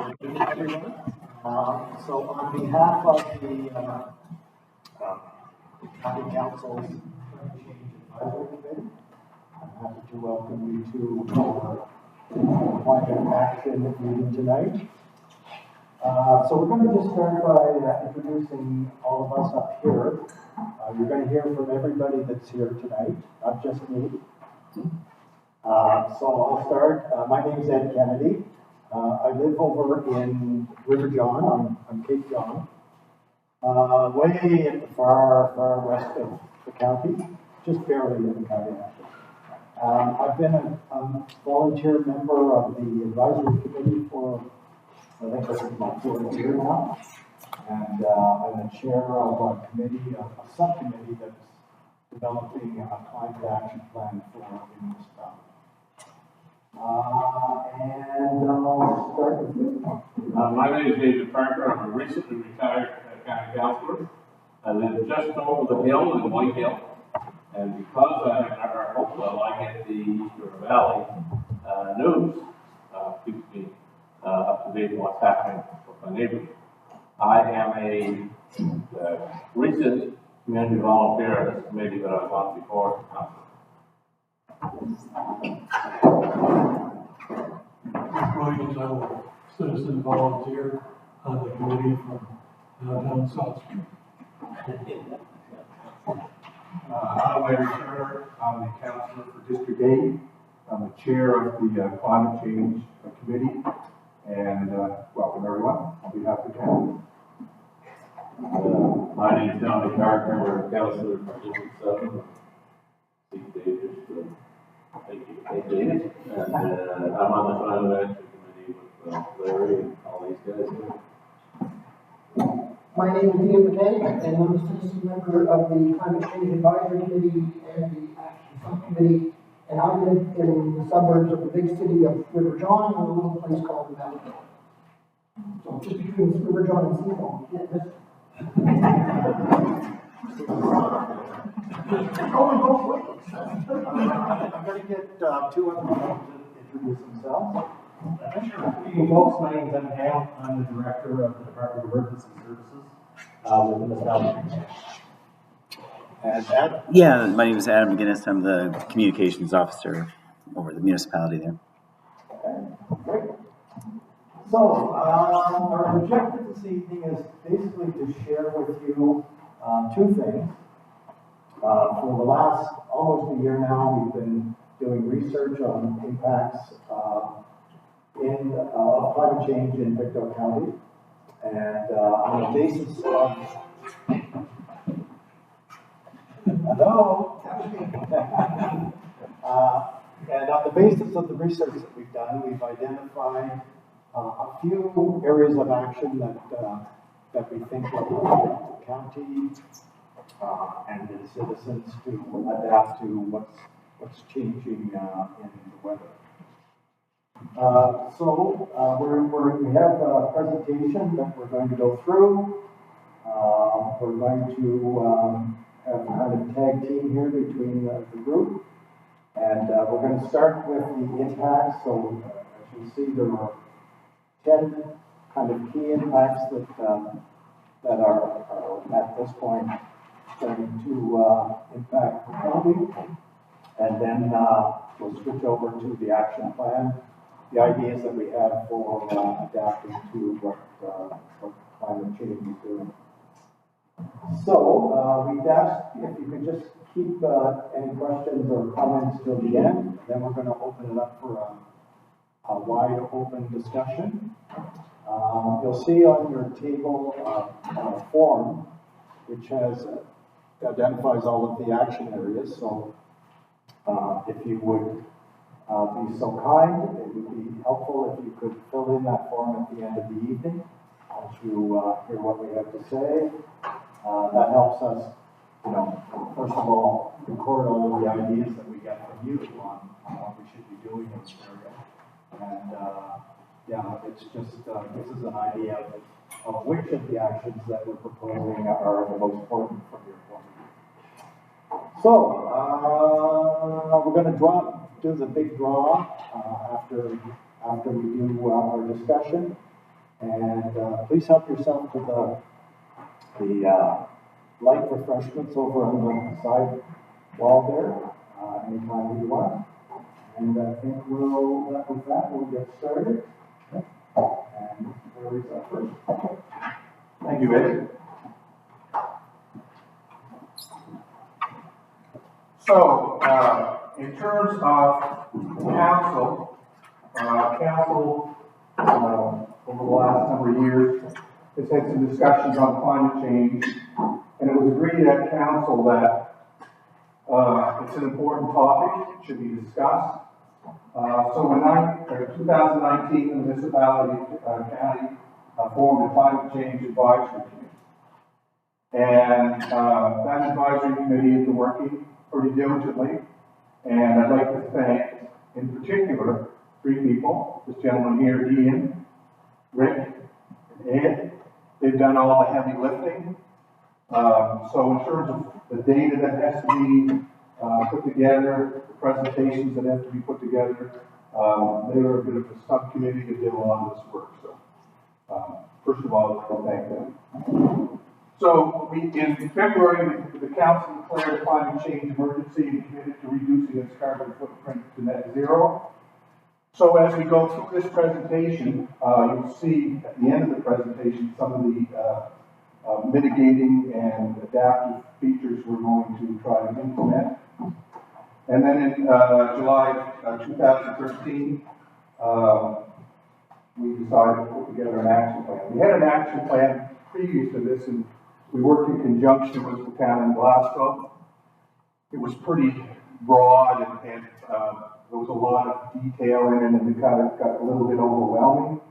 evening, everyone. So on behalf of the County Council's Climate Change Advisory Committee, I'm happy to welcome you to our climate action meeting tonight. So we're going to just start by introducing all of us up here. You're going to hear from everybody that's here tonight, not just me. So I'll start. My name is Ed Kennedy. I live over in River John, on Cape John, way at the far west of the county, just barely in the county actually. I've been a volunteer member of the advisory committee for, I think this is my 4th year now, and I'm the chair of a committee, a subcommittee that's developing a climate action plan for the municipality. And I'll start with you. My name is David Parker. I'm a recently retired county councillor. I live just over the hill in White Hill. And because I hope that I get the Eastern Valley news, keeps me up to date on what's happening with my neighborhood. I am a recent community volunteer at this committee that I was on before. Williams, I'm a citizen volunteer on the committee from downtown South Street. I'm Larry Turner. I'm the councillor for District 8. I'm the chair of the Climate Change Committee. And welcome everyone on behalf of the county. My name is Tony Parker. I'm a councillor for District 7. Steve Davis. Thank you. Hey, David. And I'm on the climate action committee with Larry and all these guys here. My name is Ian McKay, and I'm a citizen member of the Climate Change Advisory Committee and the Action Subcommittee. And I live in the suburbs of the big city of River John, in a little place called Melville. So just between River John and Seafoam, you can't miss it. Going both ways. I'm going to get 2 other people to introduce themselves. Hey folks, my name is Evan Hale. I'm the director of the Department of Emergency Services within the South. And Ed? Yeah, my name is Adam McGinnis. I'm the communications officer over the municipality there. Okay, great. So, our objective this evening is basically to share with you 2 things. For the last almost a year now, we've been doing research on impacts of climate change in Pictou County. And on the basis of and on the basis of the research that we've done, we've identified a few areas of action that we think will help the county and its citizens to adapt to what's changing in the weather. We have a presentation that we're going to go through. We're going to have kind of tag team here between the group. And we're going to start with the impacts. So as you see, there are 10 kind of key impacts that are at this point starting to impact the county. And then we'll switch over to the action plan, the ideas that we have for adapting to what climate change is doing. So we'd ask if you could just keep any questions or comments till the end. Then we're going to open it up for a wide open discussion. You'll see on your table a form which identifies all of the action areas. So if you would be so kind, it would be helpful if you could fill in that form at the end of the evening once you hear what we have to say. That helps us, first of all, record all of the ideas that we get from you on what we should be doing in this area. And it's just this is an idea of which of the actions that we're proposing are the most important from your point of view. So we're going to do the big draw after we do our discussion. And please help yourself to the light refreshments over on the side wall there, anytime you want. And I think with that, we'll get started. And where is that first? Thank you, Ed. So, in terms of council, over the last number of years has had some discussions on climate change, and it was agreed at council that it's an important topic, it should be discussed. So in 2019, the municipality county formed a climate change advisory committee. And that advisory committee has been working pretty diligently. And I'd like to thank, in particular, 3 people. This gentleman here, Ian, Rick, and Ed. They've done all the heavy lifting. So in terms of the data that has to be put together, the presentations that have to be put together, they were a bit of a subcommittee that did a lot of this work. So first of all, I'll thank them. So in February, the council declared a climate change emergency and committed to reducing its carbon footprint to net zero. So as we go through this presentation, you'll see at the end of the presentation some of the mitigating and adaptive features we're going to try to implement. And then in July 2013, we decided to put together an action plan. We had an action plan previous to this, and we worked in conjunction with the town in Glasgow. It was pretty broad, and there was a lot of detail in it, and it kind of got a little bit overwhelming.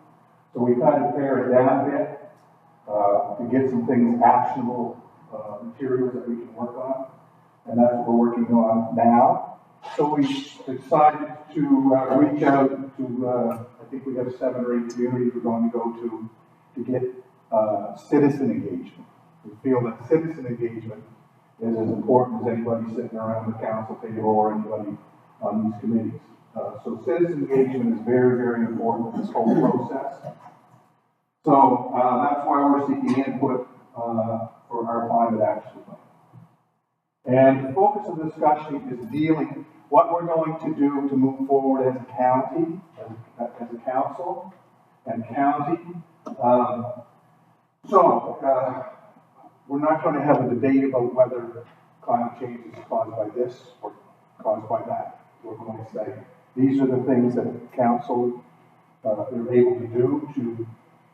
So we kind of pared it down a bit to get some things actionable, materials that we can work on, and that's what we're working on now. So we decided to reach out to, I think we have 7 or 8 communities we're going to go to get citizen engagement. We feel that citizen engagement is as important as anybody sitting around the council table or anybody on these committees. So citizen engagement is very, very important in this whole process. So that's why we're seeking input for our climate action plan. And the focus of the discussion is dealing what we're going to do to move forward as a county, as a council and county. We're not going to have a debate about whether climate change is caused by this or caused by that. We're going to say these are the things that the council are able to do to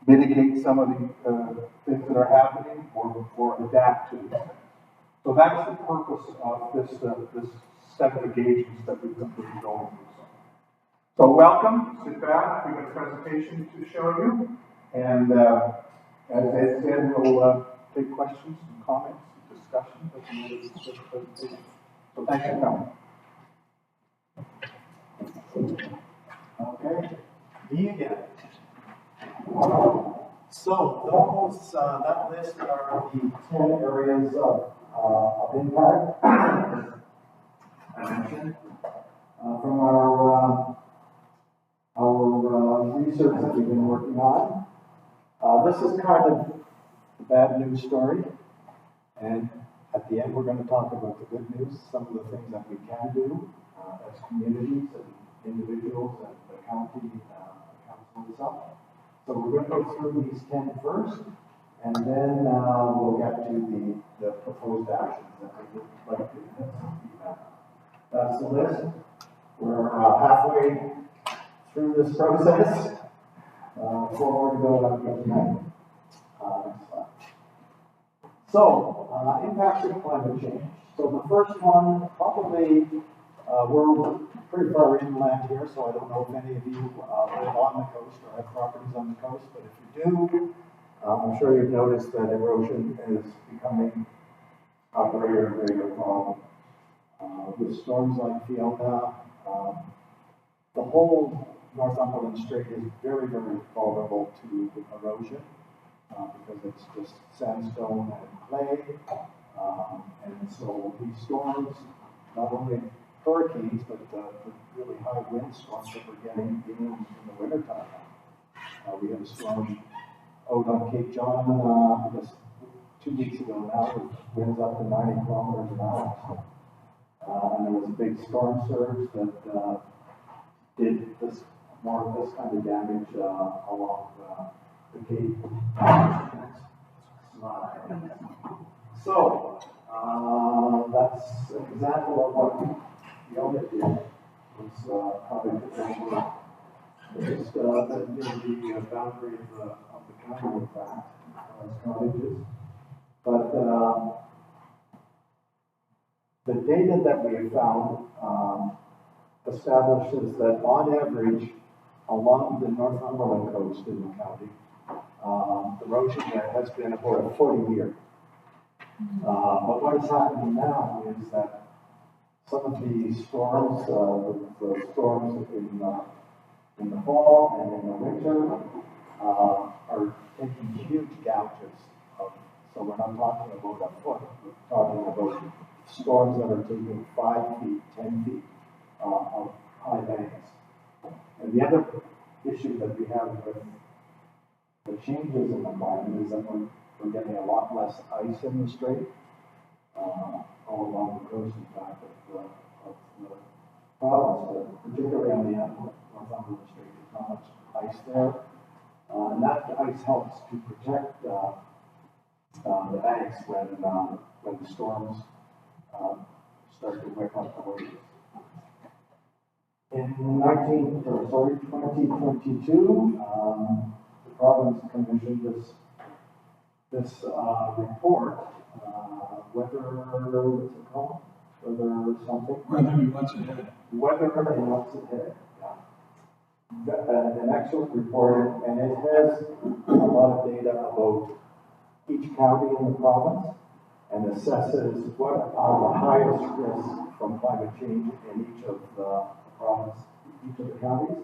mitigate some of the things that are happening or adapt to these things. So that's the purpose of this set of engagements that we've been going through. So welcome, sit back, we've got a presentation to show you, and as Ed said, we'll take questions and comments and discussions at the end of this presentation. So thanks for coming. Okay, me again. So those, that list are the 10 areas of impact I mentioned from our research that we've been working on. This is kind of the bad news story, and at the end we're going to talk about the good news, some of the things that we can do as communities and individuals and the county council itself. So we're going to go through these 10 first, and then we'll get to the proposed actions that we would like to implement. That's the list. We're halfway through this process. 4 more to go after tonight. Next slide. So, impacts of climate change. So the first one, probably, we're pretty far inland here, so I don't know if any of you live on the coast or have properties on the coast, but if you do, I'm sure you've noticed that erosion is becoming a greater and greater problem. With storms like Fiona, the whole Northumberland Strait is very, very vulnerable to erosion because it's just sandstone and clay. And so these storms, not only hurricanes, but the really high wind storms that we're getting in the wintertime, We had a storm out on Cape John, I guess 2 weeks ago now, with winds up to 90 kilometers an hour. And there was a big storm surge that did more of this kind of damage along the Cape. So, that's an example of what the owner did. Was probably potentially just the boundary of the county, in fact, as cottages. But the data that we have found establishes that on average, along the Northumberland coast in the county, erosion there has been about a 40-year. But what is happening now is that some of the storms, the storms in the fall and in the winter, are taking huge gouges of, so we're not talking about a foot, we're talking about storms that are taking 5 feet, 10 feet of high banks. And the other issue that we have with the changes in the climate is that we're getting a lot less ice in the strait, all along the coast, in fact, of the province, but particularly on the Northumberland Strait, there's not much ice there. And that ice helps to protect the banks when the storms start to whip up the waves. In 2022, the province commissioned this report, whether, what's it called? Whether something? Whether we what's ahead. Whether and what's ahead, yeah. An excellent report, and it has a lot of data about each county in the province and assesses what are the highest risks from climate change in each of the province, each of the counties.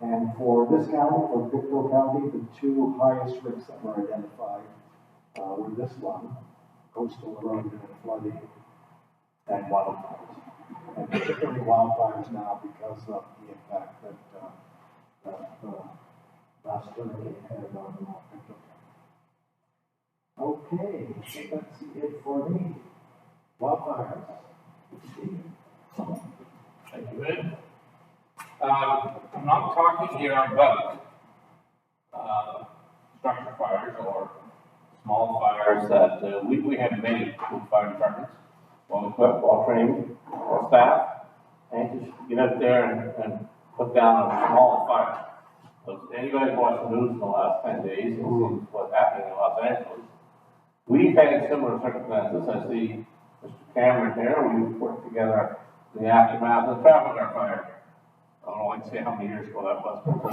And for this county, for Pictou County, the 2 highest risks that were identified were this one, coastal erosion and flooding, and wildfires. And particularly wildfires now because of the impact that last hurricane had on Pictou County. Okay, I think that's it for me. Wildfires. Thank you, Ed. I'm not talking here about structure fires or small fires that we have many with fire departments, well equipped, well trained, well staffed, and just get out there and put down a small fire. So if anybody watched the news in the last 10 days and seen what's happening in Los Angeles, we've had similar circumstances. I see Mr. Cameron here. We've worked together in the aftermath of the Trafalgar fire. I don't know, I'd say how many years ago that was, but it's a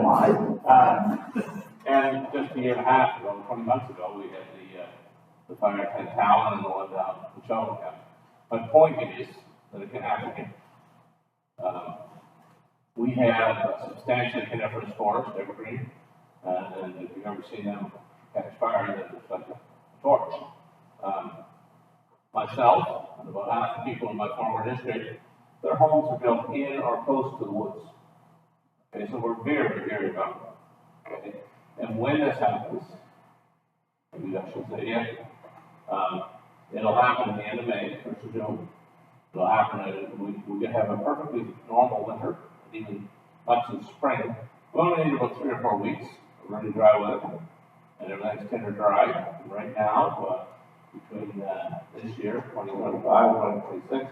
long time. And just a year and a half ago, 20 months ago, we had the fire in town and the one down in Sheldon County. My point is that it can happen here. We have substantially coniferous forests, evergreen, and if you've ever seen them catch fire, they're just like a torch. Myself and about half the people in my former district, their homes are built in or close to the woods. Okay, so we're very, very vulnerable. Okay, and when this happens, maybe I should say yet, it'll happen at the end of May, 1st of June. It'll happen, we can have a perfectly normal winter, even much in spring. We only need about 3 or 4 weeks of really dry weather, and everything's tender dry. And right now, between this year, 2025 and 2026,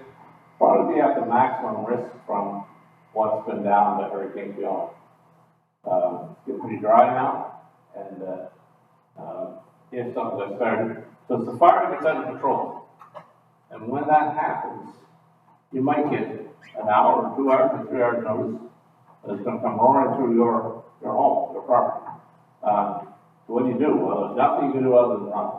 probably be at the maximum risk from what's been down by Hurricane Fiona. It's getting pretty dry now, and if something gets started, so it's the fire gets under control. And when that happens, you might get an hour or 2 hours or 3 hours notice that it's going to come roaring through your home, your property. So what do you do? Well, there's nothing you can do other than run.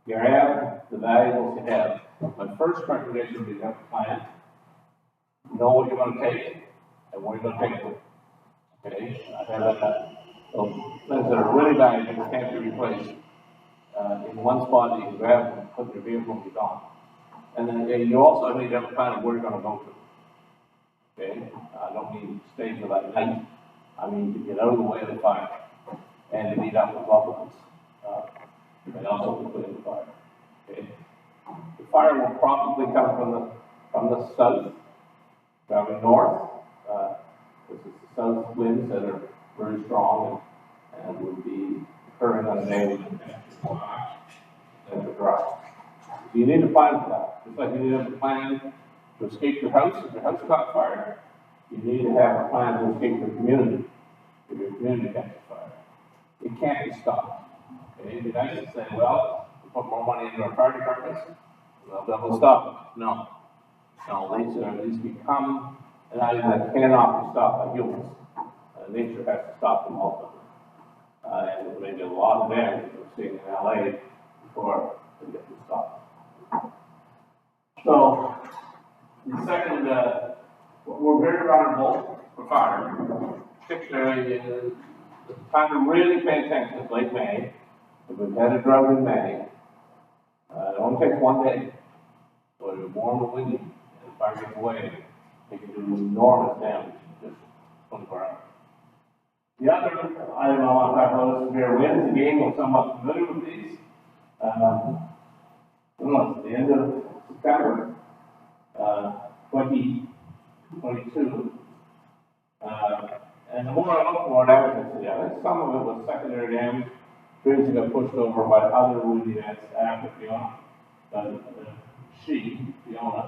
You have the valuables you have. My first recommendation would be to have a plan. Know what you're going to take and where you're going to take it. Okay? I have those things that are really valuable can't be replaced. In one spot, you can grab them, put your vehicle and be gone. And then you also need to have a plan of where you're going to go to. Okay? I don't mean stay for that night. I mean, to get out of the way of the fire and to meet up with loved ones. And also to put in the fire. Okay? The fire will probably come from the south, traveling north. This is the south winds that are very strong and would be occurring on a day when the dry. So you need to plan for that. Just like you need to have a plan to escape your house if your house caught fire, you need to have a plan to escape your community if your community catches fire. It can't be stopped. Okay? It'd be nice to say, well, we put more money into our fire departments, well, that will stop it. No. No, these become an item that cannot be stopped by humans. Nature has to stop them ultimately. And they did a lot of damage that we're seeing in LA before they get to stop. So, the second, we're very vulnerable for fire. Particularly, the time to really pay attention is late May. If we've had a drought in May, it only takes one day. So it's warm and windy, and the fire gets away. It can do enormous damage in just 24 hours. The other item I want to talk about is severe winds. Again, we're somewhat familiar with these. When was it? The end of September, 2022. And the more I look more at evidence, I think some of it was secondary damage. Trees that got pushed over by other windy events after Fiona. Fiona,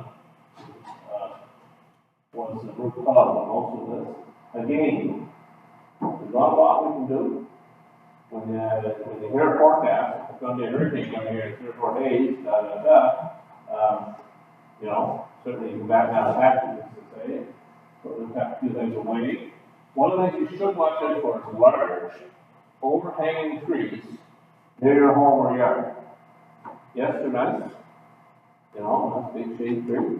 was the root cause of most of this. Again, there's not a lot we can do. When you hear a forecast, it's going to be a hurricane coming here in 3 or 4 days, certainly you can back down taxes to say, but we have to do things away. One of the things you should watch out for is large, overhanging trees near your home or yard. Yes, they're nice. That's big shade tree.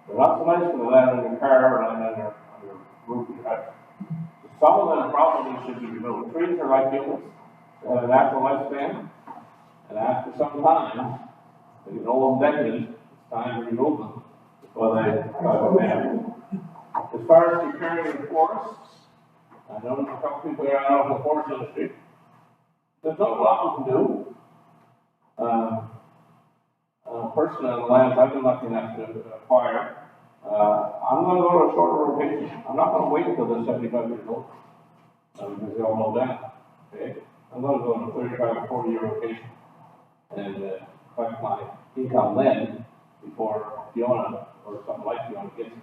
They're not so nice when they land on your car or land on your roof of your house. Some of them probably should be removed. Trees are like humans. They have a natural lifespan. And after some time, they get old and decadent, it's time to remove them before they cause damage. As far as repairing the forests, I know there's a couple people here out of the forest industry. There's not a lot we can do. Personally, on the lands I've been lucky enough to acquire, I'm going to go to a shorter rotation. I'm not going to wait until they're 75 years old, because they all mow down. Okay? I'm going to go on a 35 or 40-year rotation and collect my income then before Fiona or something like Fiona gets it.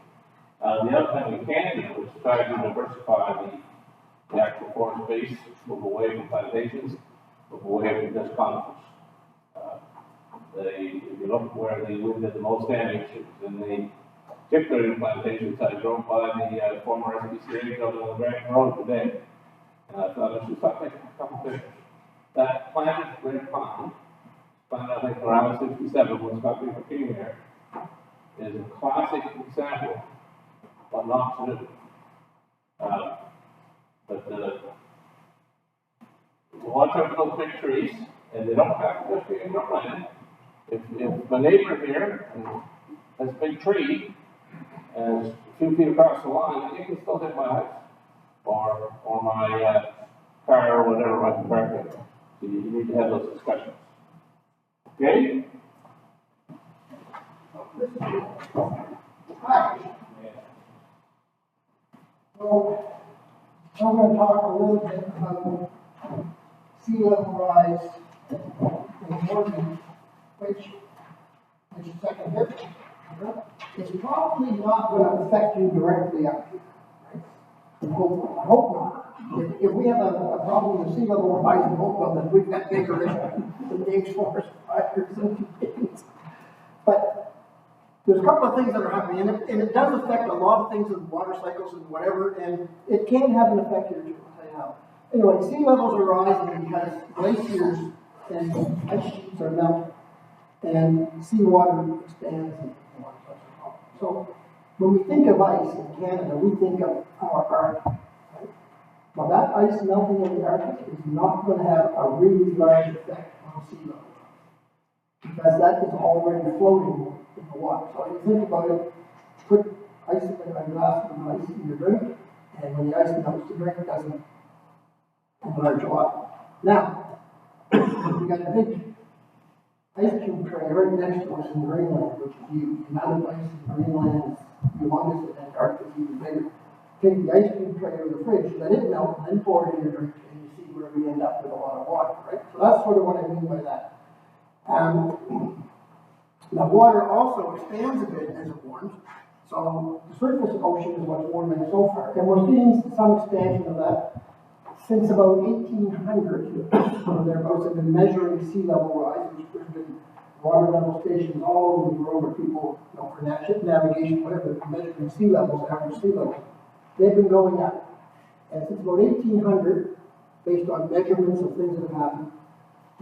The other thing we can do is try to diversify the actual forest base, move away from plantations, move away from just conifers. If you look where the wind did the most damage, it was in the particularly plantations. I drove by the former SPCA building on the Branch Road today, and I thought I should start taking a couple pictures. That planted red pine, planted I think around 67 when Scott Beaver came here, is a classic example of what not to do. Watch out for those big trees, and they don't have to just be in your land. If my neighbor here has a big tree and it's a few feet across the line, it can still hit my house or my car or whatever might be parked. So you need to have those discussions. Okay? Hi. So, I'm going to talk a little bit about sea level rise in Oregon, which is second here. It's probably not going to affect you directly up here. I hope not. If we have a problem with sea level rise in Hopewell, then we've got bigger issues than Dave's forest fires and things. But there's a couple of things that are happening, and it does affect a lot of things in water cycles and whatever, and it can have an effect here too, I'll tell you how. Anyway, sea levels are rising because glaciers and ice sheets are melting, and seawater expands and water cycles. So when we think of ice in Canada, we think of our Arctic. Right? Now that ice melting in the Arctic is not going to have a really large effect on sea level rise, because that is already floating in the water. So if you think about it, put ice in a glass of ice in your drink, And when the ice melts, the drink doesn't enlarge a lot. Now, we got a big ice cube tray right next to us in Greenland, which is huge. The amount of ice in Greenland is humongous, and Antarctica is even bigger. Take the ice cube tray out of the fridge, let it melt, and then pour it in your drink, and you see where we end up with a lot of water, right? So that's sort of what I mean by that. Now, water also expands a bit as it warms. So the surface ocean is what's warming so far. And we're seeing some expansion of that since about 1800. Thereabouts have been measuring sea level rise. There's been water level stations all over the world where people, for ship navigation, whatever, measuring sea levels, average sea levels. They've been going up. And since about 1800, based on measurements of things that have happened,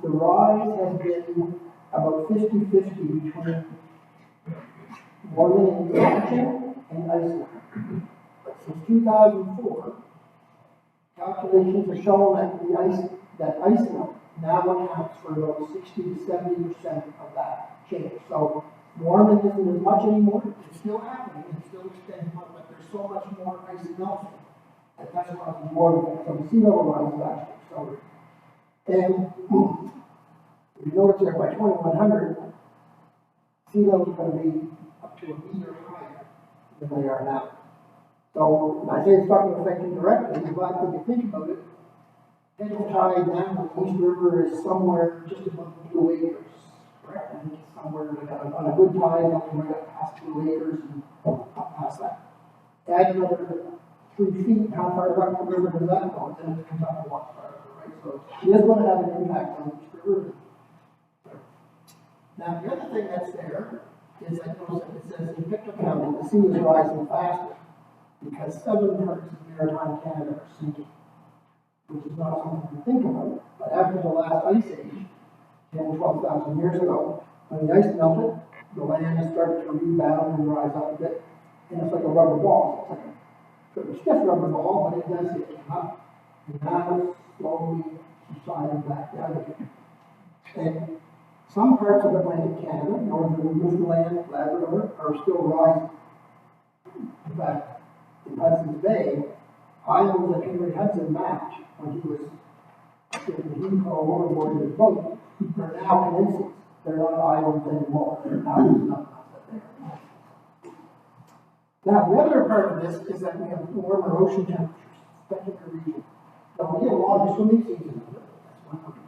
the rise has been about 50-50 between warming in the ocean and ice. But since 2004, calculations have shown that ice melt now accounts for about 60 to 70% of that change. So warming isn't as much anymore. It's still happening. It's still extending out, but there's so much more ice melting that that's causing warming. So the sea level rise is actually accelerating. And if you notice there, by 2100, sea level is going to be up to a meter higher than they are now. So I say it's not going to affect you directly, but if you think about it, head of tide now the East River is somewhere just above 2 acres, correct? I think it's somewhere like on a good tide, up to right up past 2 acres and up past that. Add another 3 feet, how far up the river does that go? Then it comes up a lot farther, right? So it is going to have an impact on the East River. Now, the other thing that's there is I noticed that it says in Pictou County, the sea is rising faster because 7 parts of maritime Canada are sinking, which is not something to think about. But after the last ice age, 10, 12,000 years ago, when the ice melted, the land started to rebound and rise up a bit, and it's like a rubber ball. It's like a sort of stiff rubber ball, but it does hit up, and now it's slowly subsiding back down again. And some parts of Atlantic Canada, northern Newfoundland, Labrador, are still rising. In fact, in Hudson's Bay, islands that Henry Hudson mapped when he was getting the heat overboard in his boat are now peninsulas. They're not islands anymore. They're now not that they are. Now, the other part of this is that we have warmer ocean temperatures affecting the region. Now, we have a longer swimming season. That's one of them.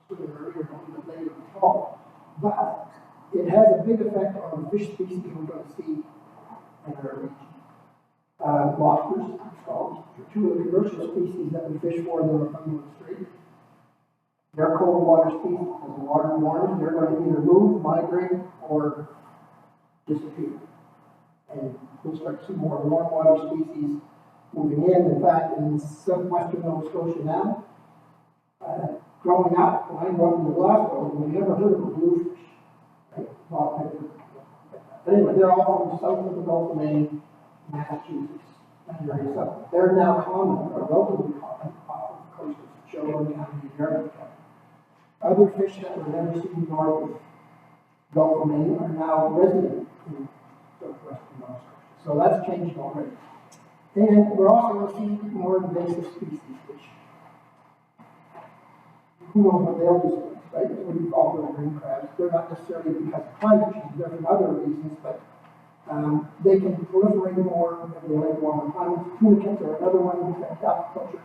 Swimming earlier, a little bit later in the fall. But it has a big effect on the fish species we're going to see in our region. Lobsters, skulls, are 2 of the commercial species that we fish for in the Newfoundland Strait. They're cold water species. As the water warms, they're going to either move, migrate, or disappear. And we'll start to see more warm water species moving in. In fact, in southwestern Nova Scotia now, growing up, when I grew up in the Glasgow, we never heard of a bluefish. Right? But anyway, they're all from south of the Gulf of Maine, Massachusetts, that area. So they're now common, or relatively common, off the coast of Shelburne County and Eureka County. Other fish that were never seen north of Gulf of Maine are now resident in southwestern Nova Scotia. So that's changed already. And we're also going to see more invasive species, which who knows what they'll do to us, right? What do you call little green crabs? They're not necessarily because of climate change, they're for other reasons, but they can proliferate more if they like warmer climates. Tunicans are another one who affect aquaculture.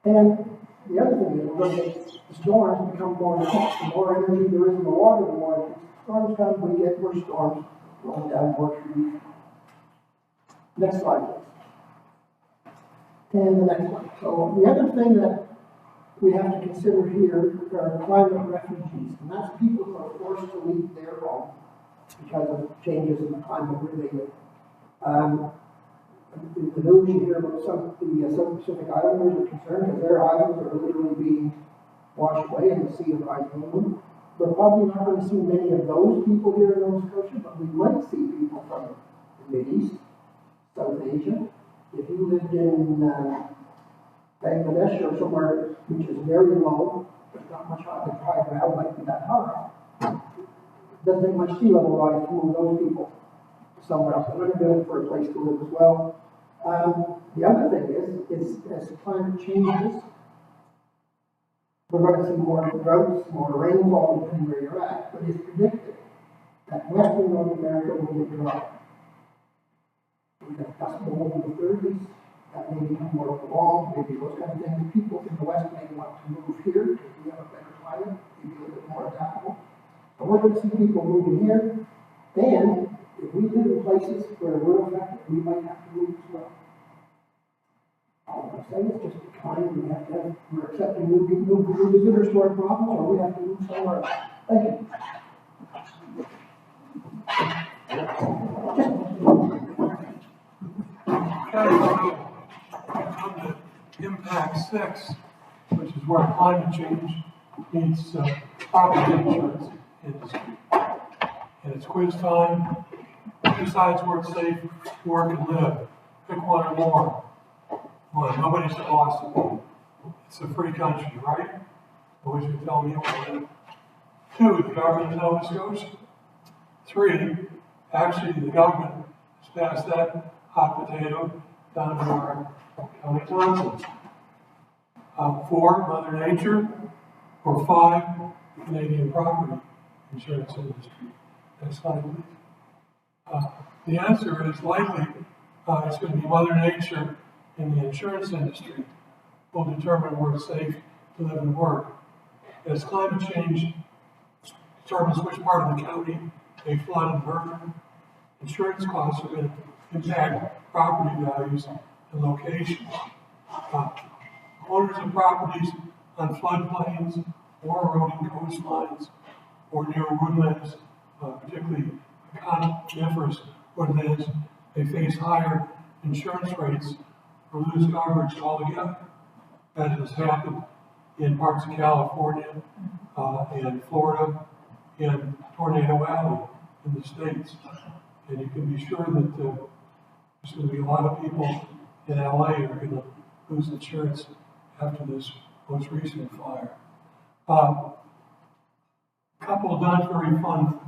And the other thing is, when the storms become more intense, the more energy there is in the water, the more intense storms come, we get more storms rolling down more trees. Next slide, please. And the next one. So the other thing that we have to consider here are climate refugees, and that's people who are forced to leave their home because of changes in the climate where they live. In the news, you hear about some of the South Pacific Islanders are concerned because their islands are literally being washed away in the sea of rising them. We're probably not going to see many of those people here in Nova Scotia, but we might see people from the Mideast, South Asia. If you lived in Bangladesh or somewhere which is very low, there's not much high ground might be that high. It doesn't take much sea level rise to move those people somewhere else. They're going to be looking for a place to live as well. The other thing is as climate changes, we're gonna see more droughts, more rainfall, depending where you're at, but it's predicted that western North America will get dry. We got dust bowl in the thirties, that may become more prolonged, maybe those kind of things. People in the west may want to move here because we have a better climate, maybe a little bit more adaptable. But we're gonna see people moving here, and if we live in places where we're affected, we might have to move as well. All I'm saying is just be kind, we're accepting new visitors to our province, or we have to move somewhere else. Thank you. On the impact 6, which is where climate change meets property insurance industry. And it's quiz time. Who decides where it's safe to work and live? Pick one or more. One, nobody's lost it. It's a free country, right? I wish you'd tell me what. 2, the government of Nova Scotia. 3, actually the government has passed that hot potato down to our county councils. 4, Mother Nature. Or 5, the Canadian property insurance industry. Next slide, please. The answer is likely it's going to be Mother Nature in the insurance industry will determine where it's safe to live and work. As climate change determines which part of the county may flood and burn, insurance costs are going to impact property values and locations. Owners of properties on floodplains or eroding coastlines or near woodlands, particularly coniferous woodlands, they face higher insurance rates or lose coverage altogether. That has happened in parts of California and Florida and Tornado Alley in the States. And you can be sure that there's going to be a lot of people in LA who are going to lose insurance after this most recent fire. A couple of not very fun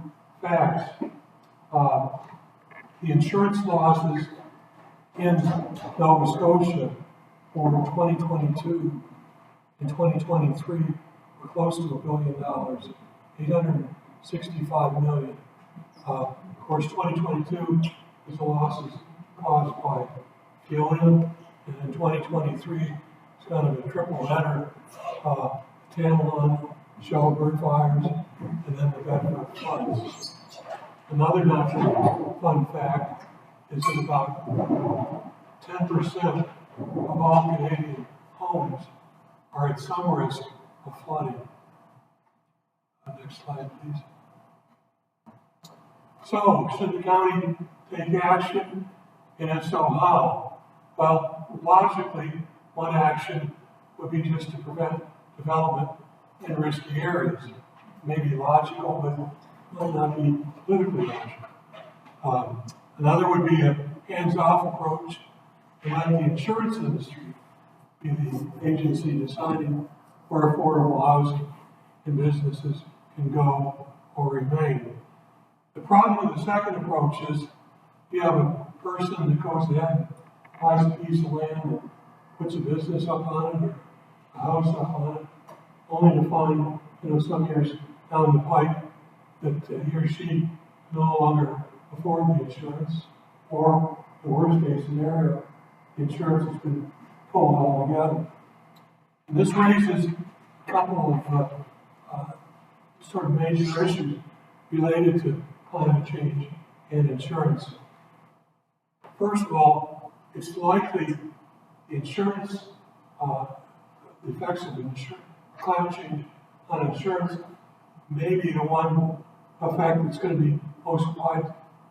facts. The insurance losses in Nova Scotia for 2022 and 2023 were close to $1 billion, 865 million. Of course, 2022 is the losses caused by Fiona, and in 2023 it's kind of a triple header: Tamalon, Shelburne fires, and then the Bedford floods. Another not so fun fact is that about 10% of all Canadian homes are at some risk of flooding. Next slide, please. So, should the county take action? And if so, how? Well, logically, one action would be just to prevent development in risky areas. Maybe logical, but might not be politically logical. Another would be a hands-off approach and let the insurance industry be the agency deciding where affordable housing and businesses can go or remain. The problem with the second approach is you have a person that goes ahead, buys a piece of land, and puts a business up on it or a house up on it, only to find, some years down the pipe that he or she can no longer afford the insurance, or the worst case scenario, the insurance has been pulled altogether. And this raises a couple of sort of major issues related to climate change and insurance. First of all, it's likely the insurance, the effects of climate change on insurance may be the one effect that's going to be most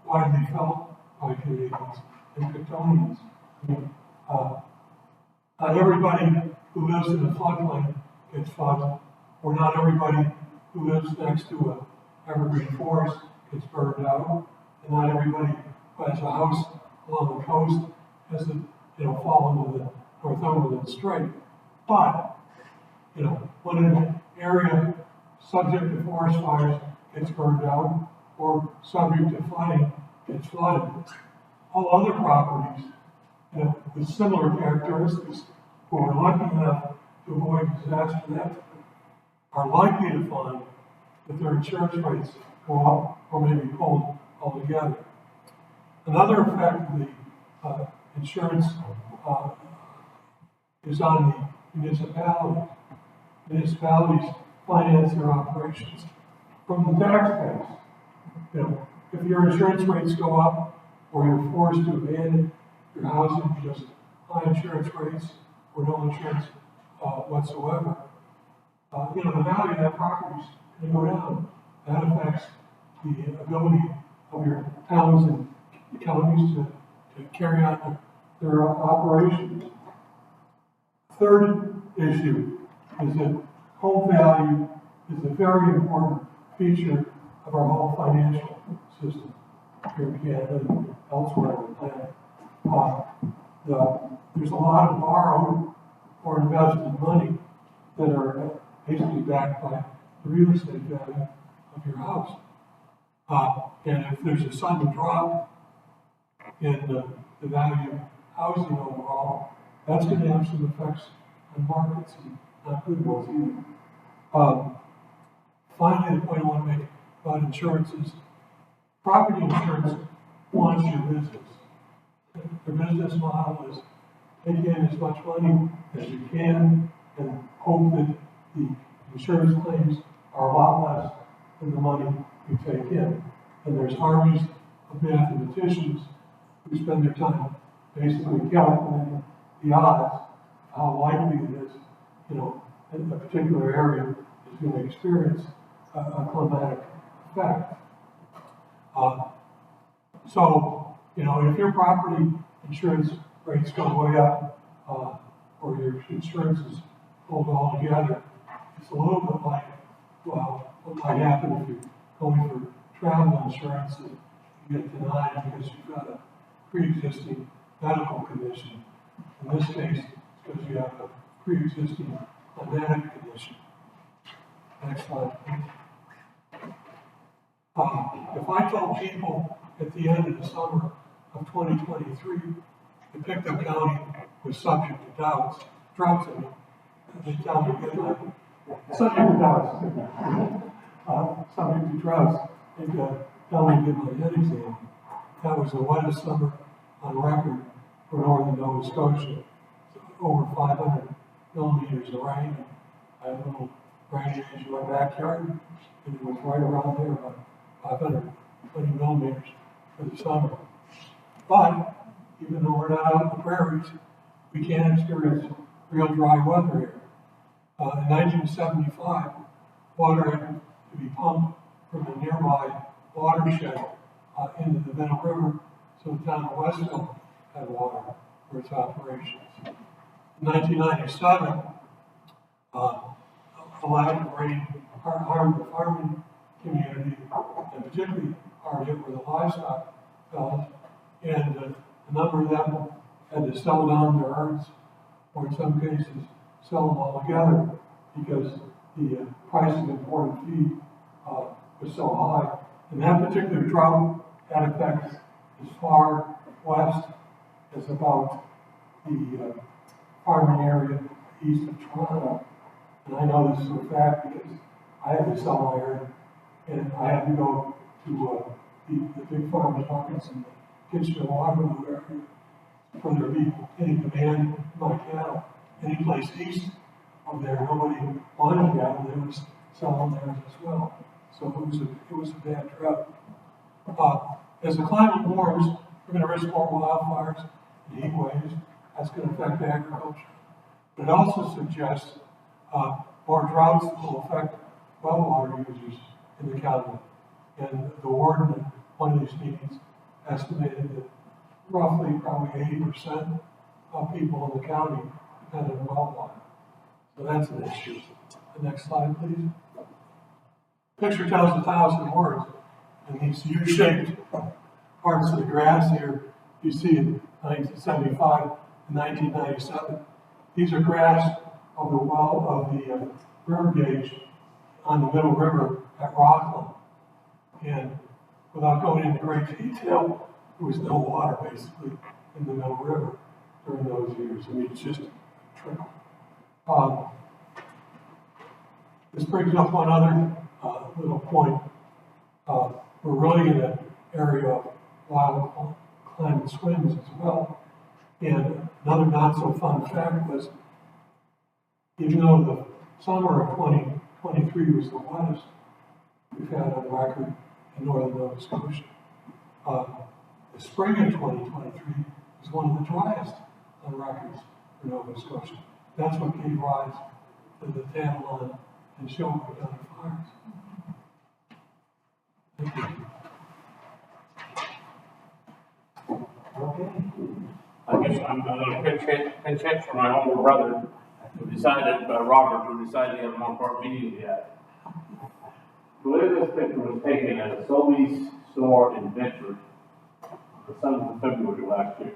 widely felt by Canadians and Victorians. I mean, not everybody who lives in a floodplain gets flooded, or not everybody who lives next to an evergreen forest gets burned out, and not everybody who has a house along the coast has to, fall into the Northumberland Strait. But, when an area subject to forest fires gets burned out, or subject to flooding gets flooded, all other properties with similar characteristics, who are lucky enough to avoid disaster that are likely to find that their insurance rates go up or maybe pulled altogether. Another effect of the insurance is on the municipalities. Municipalities finance their operations from the taxpayers. If your insurance rates go up or you're forced to abandon your housing because of high insurance rates or no insurance whatsoever, the value of that property is going to go down. That affects the ability of your towns and counties to carry out their operations. Third issue is that home value is a very important feature of our whole financial system here in Canada and elsewhere on the planet. There's a lot of borrowed or invested money that are basically backed by the real estate value of your house. And if there's a sudden drop in the value of housing overall, that's going to have some effects on markets and not good ones either. Finally, the point I want to make about insurance is property insurance wants your business. Their business model is take in as much money as you can and hope that the insurance claims are a lot less than the money you take in. And there's armies of mathematicians who spend their time basically calculating the odds of how likely it is, in a particular area is going to experience a climatic effect. So, if your property insurance rates go way up, or your insurance is pulled all together, it's a little bit like, well, what might happen if you're going for travel insurance and you get denied because you've got a pre-existing medical condition. In this case, it's because you have a pre-existing climatic condition. Next slide, please. If I told people at the end of the summer of 2023 that Pictou County was subject to droughts, they tell me, subject to droughts, subject to droughts, they tell me to get my head examined. That was the wettest summer on record for northern Nova Scotia. Over 500 millimeters of rain. I had a little rain in my backyard, and it was right around there, about 520 millimeters for the summer. But even though we're not out in the prairies, we can experience real dry weather here. In 1975, water had to be pumped from a nearby watershed into the Middle River, so the town of Westville had water for its operations. In 1997, a lack of rain harmed the farming community, and particularly hard hit were the livestock fellas, and a number of them had to sell down their herds, or in some cases, sell them all together, because the price of imported feed was so high. And that particular drought had effects as far west as about the farming area east of Toronto. And I know this for a fact because I had to sell my herd, and I had to go to the big farmers markets in the Kitchener-Waterloo area for there to be any demand for my cattle. Any place east of there, nobody wanted cattle, they were selling theirs as well. So it was a bad drought. As the climate warms, we're going to risk more wildfires and heat waves. That's going to affect agriculture. But it also suggests more droughts that will affect well water users in the county. And the warden at one of these meetings estimated that roughly probably 80% of people in the county depend on well water. So that's an issue. The next slide, please. Picture tells 1,000 words. And these U-shaped parts of the grass here, you see in 1975 and 1997. These are grass of the river gauge on the Middle River at Rockland. And without going into great detail, there was no water basically in the Middle River. during those years. I mean, it's just a trickle. This brings up one other little point. We're really in an area of wild climate swings as well. And another not so fun fact was, even though the summer of 2023 was the wettest we've had on record in northern Nova Scotia, the spring of 2023 was one of the driest on records for Nova Scotia. That's what gave rise to the Tantalon and Shelburne County fires. Thank you. I guess I'm gonna pinch hit for my older brother, who decided, Robert, who decided to have a more important meeting yet. The way this picture was taken at a Sobeys store in Bedford, the 7th of February last year.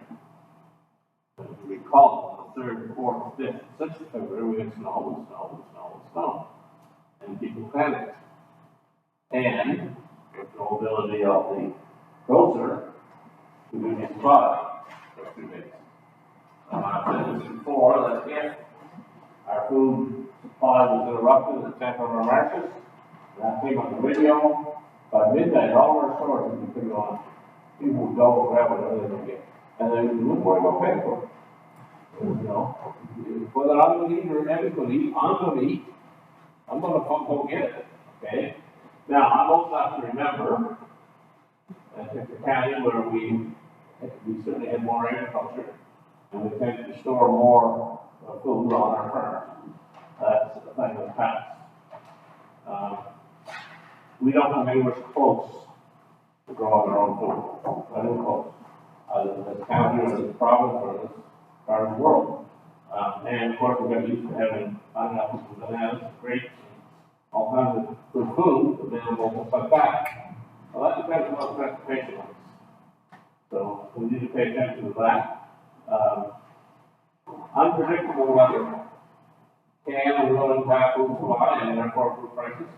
If you recall, on the 3rd, 4th, 5th, 6th of February, we had snow and snow and snow and snow. And people panicked. And with the ability of the grocer, we didn't supply for 2 days. I've said this before, that if our food supply was interrupted at the center of our markets, that came on the radio, by midnight, all our stores would be put on. People would go and grab whatever they could get. And they wouldn't worry about paying for it. You know, whether I'm going to eat or Evan's going to eat, I'm going to eat. I'm going to go get it. Okay? Now, I also have to remember that it's a county where we certainly had more agriculture, and we tend to store more food on our farms. That's the thing of the past. We don't have anywhere close to growing our own food. Not even close. Either in this county or this province or this part of the world. And of course, we got used to having pineapples and bananas, grapes, and all kinds of good food available just like that. Well, that depends on what transportation is. So we need to pay attention to that. Unpredictable weather can and will impact food supply and therefore food prices.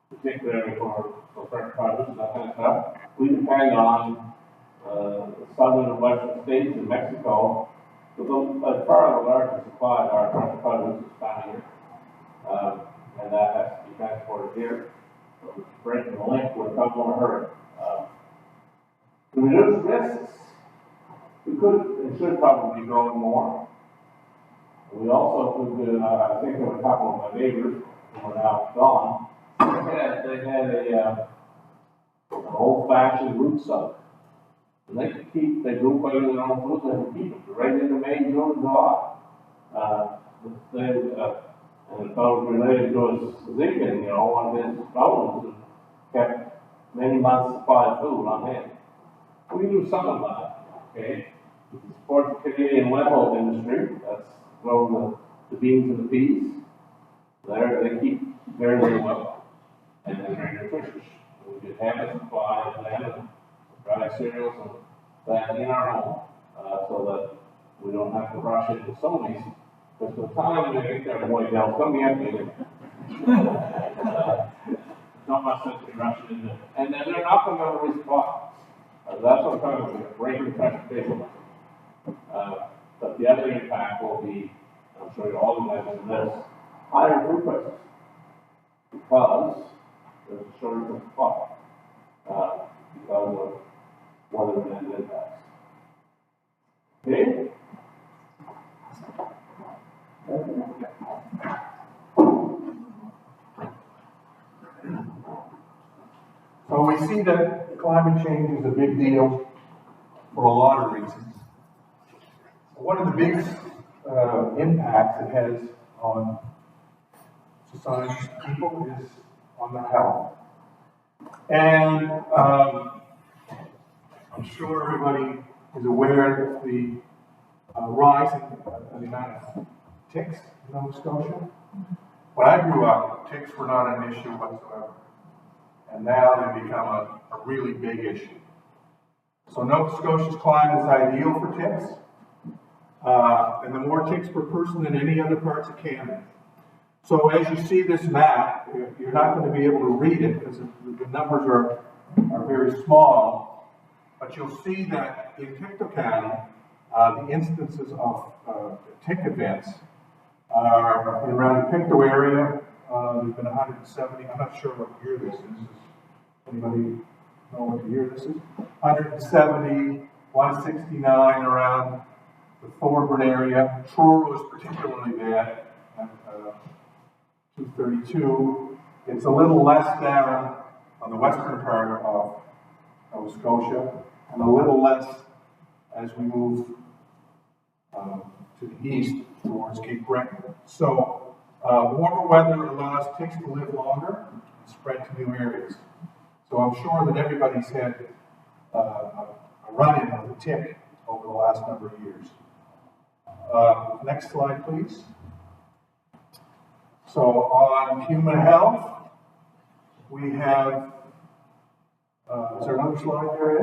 Particularly for fresh produce and that kind of stuff. We depend on the southern and western states and Mexico, as far as the largest supply of our fresh produce is found here. And that has to be transported here. So it's breaking the link with a couple of hurry. To reduce risks, we could and should probably be growing more. We also could, I think of a couple of my neighbors who are now gone. They had an old-fashioned root cellar. And they grew quite a their own food, they would keep it right into May, June, and July. And it was related to his thinking, one of his problems, and kept many months' supply of food on hand. We do some of that, okay? We support the Canadian lentil industry, that's growing the beans and the peas. They keep very, very well. And they're very nutritious. We could have a supply of that and dry cereals and that in our home, so that we don't have to rush into some of these. Because the time they think they're way down, it's going to be empty. Not much sense in rushing into it. And then they're not going to resupply. That's what I'm talking about, breaking transportation. But the other impact will be, I'm sure you all imagine this, higher food prices. Because there's a shortage of supply because of weather-related impacts. Okay? So we see that climate change is a big deal for a lot of reasons. One of the biggest impacts it has on society, people, is on the health. And I'm sure everybody is aware of the rise in the amount of ticks in Nova Scotia. When I grew up, ticks were not an issue whatsoever. And now they've become a really big issue. So Nova Scotia's climate is ideal for ticks. And the more ticks per person than any other parts of Canada. So as you see this map, you're not going to be able to read it because the numbers are very small. but you'll see that in Pictou County, the instances of tick events are around the Pictou area. There's been 170. I'm not sure what year this is. Anybody know what the year this is? 170, 169 around the Thorburn area. Truro is particularly bad at 232. It's a little less down on the western part of Nova Scotia, and a little less as we move to the east towards Cape Breton. So warmer weather allows ticks to live longer and spread to new areas. So I'm sure that everybody's had a run-in with a tick over the last number of years. Next slide, please. So on human health, we have, is there another slide there?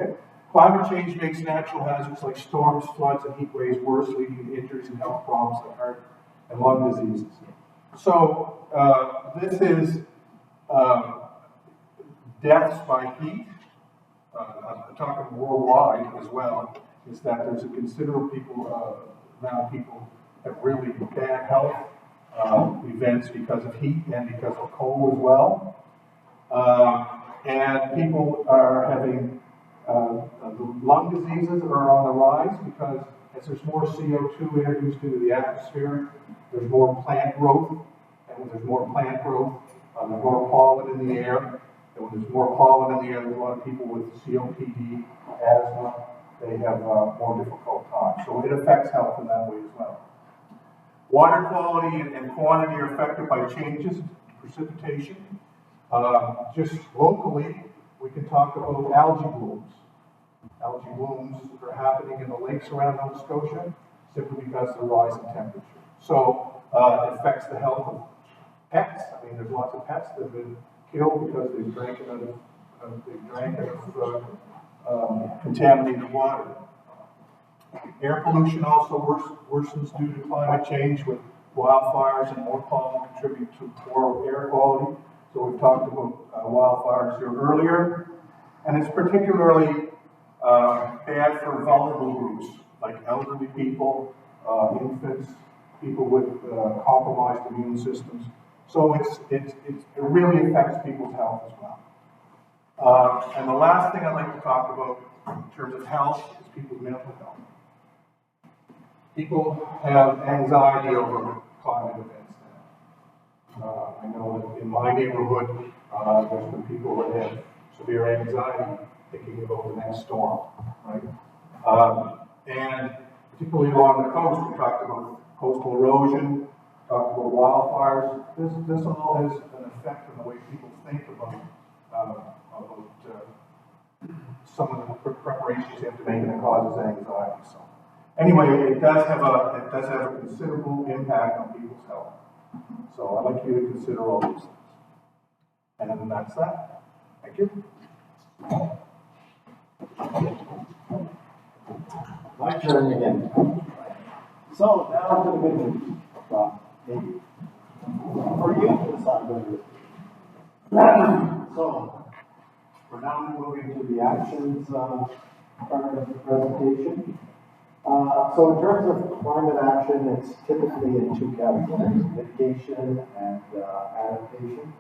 Okay. Climate change makes natural hazards like storms, floods, and heat waves worse, leading to injuries and health problems like heart and lung diseases. So this is deaths by heat. I'm talking worldwide as well. Is that there's a considerable amount of people have really bad health events because of heat and because of cold as well. And people are having lung diseases are on the rise because as there's more CO2 introduced into the atmosphere, there's more plant growth. And when there's more plant growth, there's more pollen in the air. And when there's more pollen in the air, there's a lot of people with COPD, asthma, they have more difficult time. So it affects health in that way as well. Water quality and quantity are affected by changes in precipitation. Just locally, we can talk about algae blooms. Algae blooms are happening in the lakes around Nova Scotia simply because of the rise in temperature. So it affects the health of pets. I mean, there's lots of pets that have been killed because they've drank contaminated water. Air pollution also worsens due to climate change with wildfires, and more pollen contribute to poor air quality. So we've talked about wildfires here earlier, and it's particularly bad for vulnerable groups like elderly people, infants, people with compromised immune systems. So it really affects people's health as well. And the last thing I'd like to talk about in terms of health is people's mental health. People have anxiety over climate events now. I know that in my neighborhood, there's been people that have severe anxiety thinking about the next storm, right? And particularly along the coast, we talked about coastal erosion, talked about wildfires. This all has an effect on the way people think about some of the preparations you have to make, and it causes anxiety. So anyway, it does have a considerable impact on people's health. So I'd like you to consider all these things. And then that's that. Thank you. My turn again. So now to the good news. Maybe. For you to decide whether it's so we're now moving to the actions part of the presentation. So in terms of climate action, it's typically in two categories, mitigation and adaptation.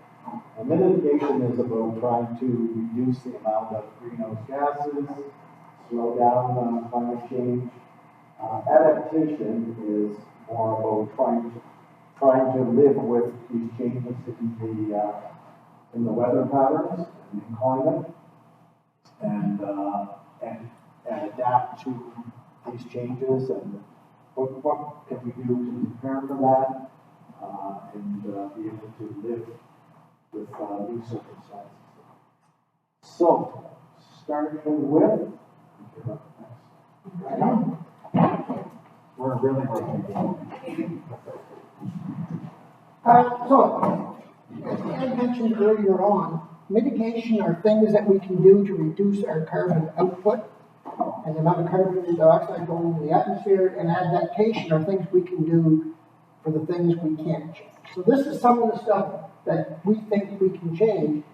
And mitigation is about trying to reduce the amount of greenhouse gases, slow down climate change. Adaptation is more about trying to live with these changes in the weather patterns and in climate, and adapt to these changes, and what can we do to prepare for that, and be able to live with new circumstances. So, starting with, we're really working. So, as I mentioned earlier on, mitigation are things that we can do to reduce our carbon output and the amount of carbon dioxide going into the atmosphere, and adaptation are things we can do for the things we can't change. So this is some of the stuff that we think we can change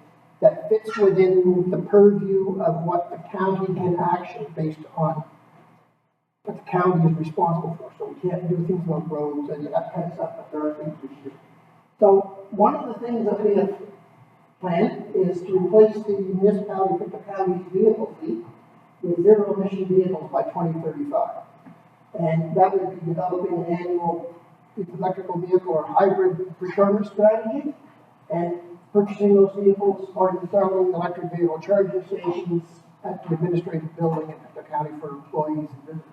that fits within the purview of what the county can action based on what the county is responsible for. So we can't do things like roads and that kind of stuff, but there are things we should do. So one of the things that we have planned is to replace the municipality, Pictou County's vehicle fleet with zero emission vehicles by 2035. And that would be developing an annual electrical vehicle or hybrid procurement strategy and purchasing those vehicles or installing electric vehicle charging stations at the administrative building in Pictou County for employees and visitors.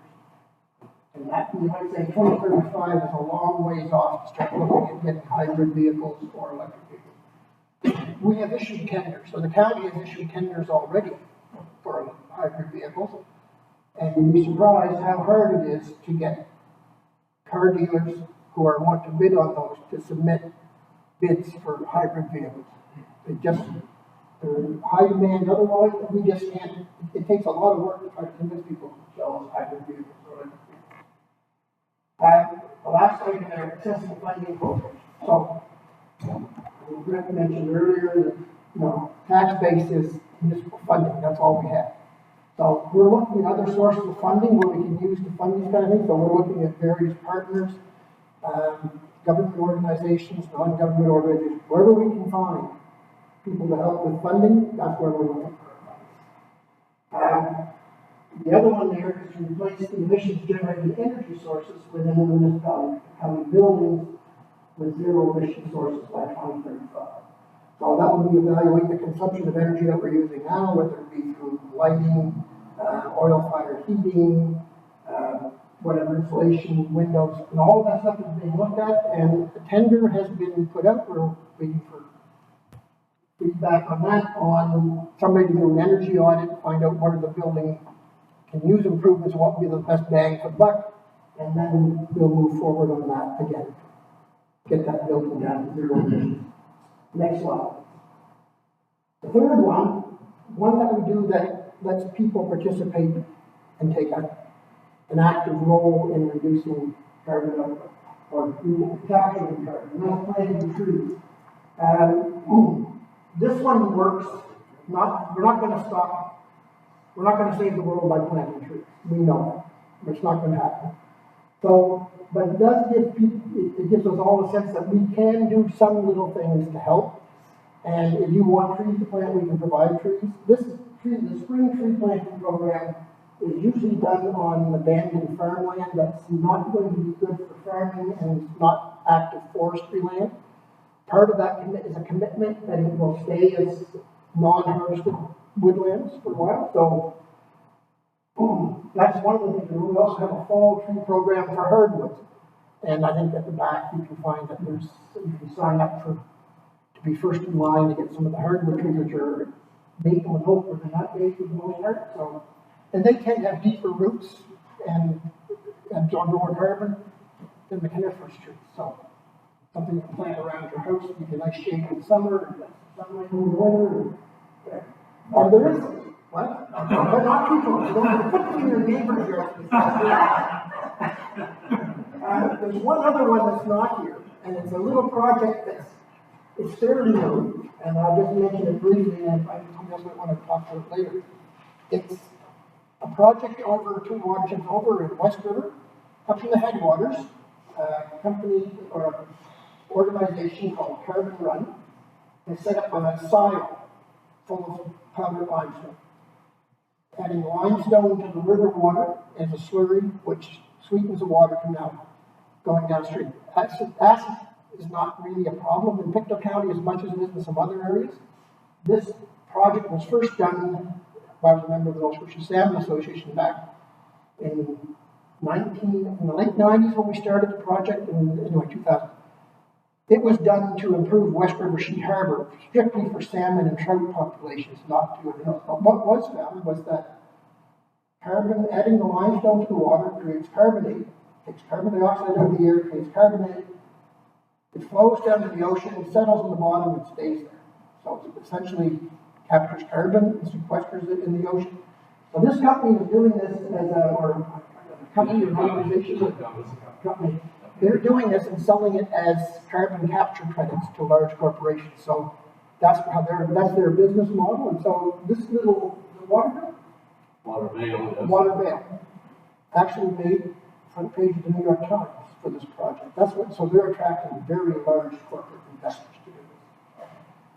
And that, you might say 2035 is a long ways off to start looking at getting hybrid vehicles or electric vehicles. We have issued tenders, so the county has issued tenders already for hybrid vehicles. And you'd be surprised how hard it is to get car dealers who want to bid on those to submit bids for hybrid vehicles. They're high demand otherwise, we just can't, it takes a lot of work to try to convince people to sell us hybrid vehicles or electric vehicles. The last item there, accessible funding programs. So, Brett mentioned earlier that, tax base is municipal funding, that's all we have. So we're looking at other sources of funding where we can use to fund these kind of things. So we're looking at various partners, government organizations, non-government organizations, wherever we can find people to help with funding, that's where we're looking for funds. The other one there is to replace the emissions generating energy sources within the municipality, county buildings with zero emission sources by 2035. So that would be evaluate the consumption of energy that we're using now, whether it be through lighting, oil-fired heating, whatever, insulation, windows, and all of that stuff is being looked at, and a tender has been put out. We're waiting for feedback on that, on somebody to do an energy audit, find out what are the building can use improvements, what would be the best bang for buck, and then we'll move forward on that again. Get that building down to zero emissions. Next slide. The third one that we do that lets people participate and take an active role in reducing carbon output or capturing carbon, and that's planting trees. This one works. We're not going to stop. We're not going to save the world by planting trees. We know that. It's not going to happen. So, but it does give people, it gives us all the sense that we can do some little things to help. And if you want trees to plant, we can provide trees. The spring tree planting program is usually done on abandoned farmland that's not going to be good for farming and it's not active forestry land. Part of that is a commitment that it will stay as non-harvested woodlands for a while. So that's one of the things. We also have a fall tree program for hardwoods. And I think at the back you can find that you can sign up to be first in line to get some of the hardwood trees, which are maple and oak, where they're not native for the most part. So, and they tend to have deeper roots and absorb more carbon than the coniferous trees. So something you can plant around your house, you can nice shade in the summer, and sunlight in the winter. There is what? But not too close. You don't have to put them in your neighbor's yard. There's one other one that's not here, and it's a little project it's fairly new, and I'll just mention it briefly, and I just might want to talk about it later. It's a project over two watersheds over in West River, up in the headwaters, a company or organization called Carbon Run has set up a silo full of powdered limestone, adding limestone to the river water as a slurry, which sweetens the water from now going downstream. Acid is not really a problem in Pictou County as much as it is in some other areas. This project was first done by a member of the Nova Scotia Salmon Association back in the late 90s when we started the project, in 2000. It was done to improve West River Sheet Harbor, strictly for salmon and trout populations, not to anything else. But what was found was that adding the limestone to the water creates carbonate, takes carbon dioxide out of the air, creates carbonate. It flows down to the ocean, it settles in the bottom, and stays there. So it essentially captures carbon and sequesters it in the ocean. So this company is doing this as a company or organization. They're doing this and selling it as carbon capture credits to large corporations. So That's that's their business model, and so this little water bill actually made front page of the New York Times for this project. So they're attracting very large corporate investors to do this.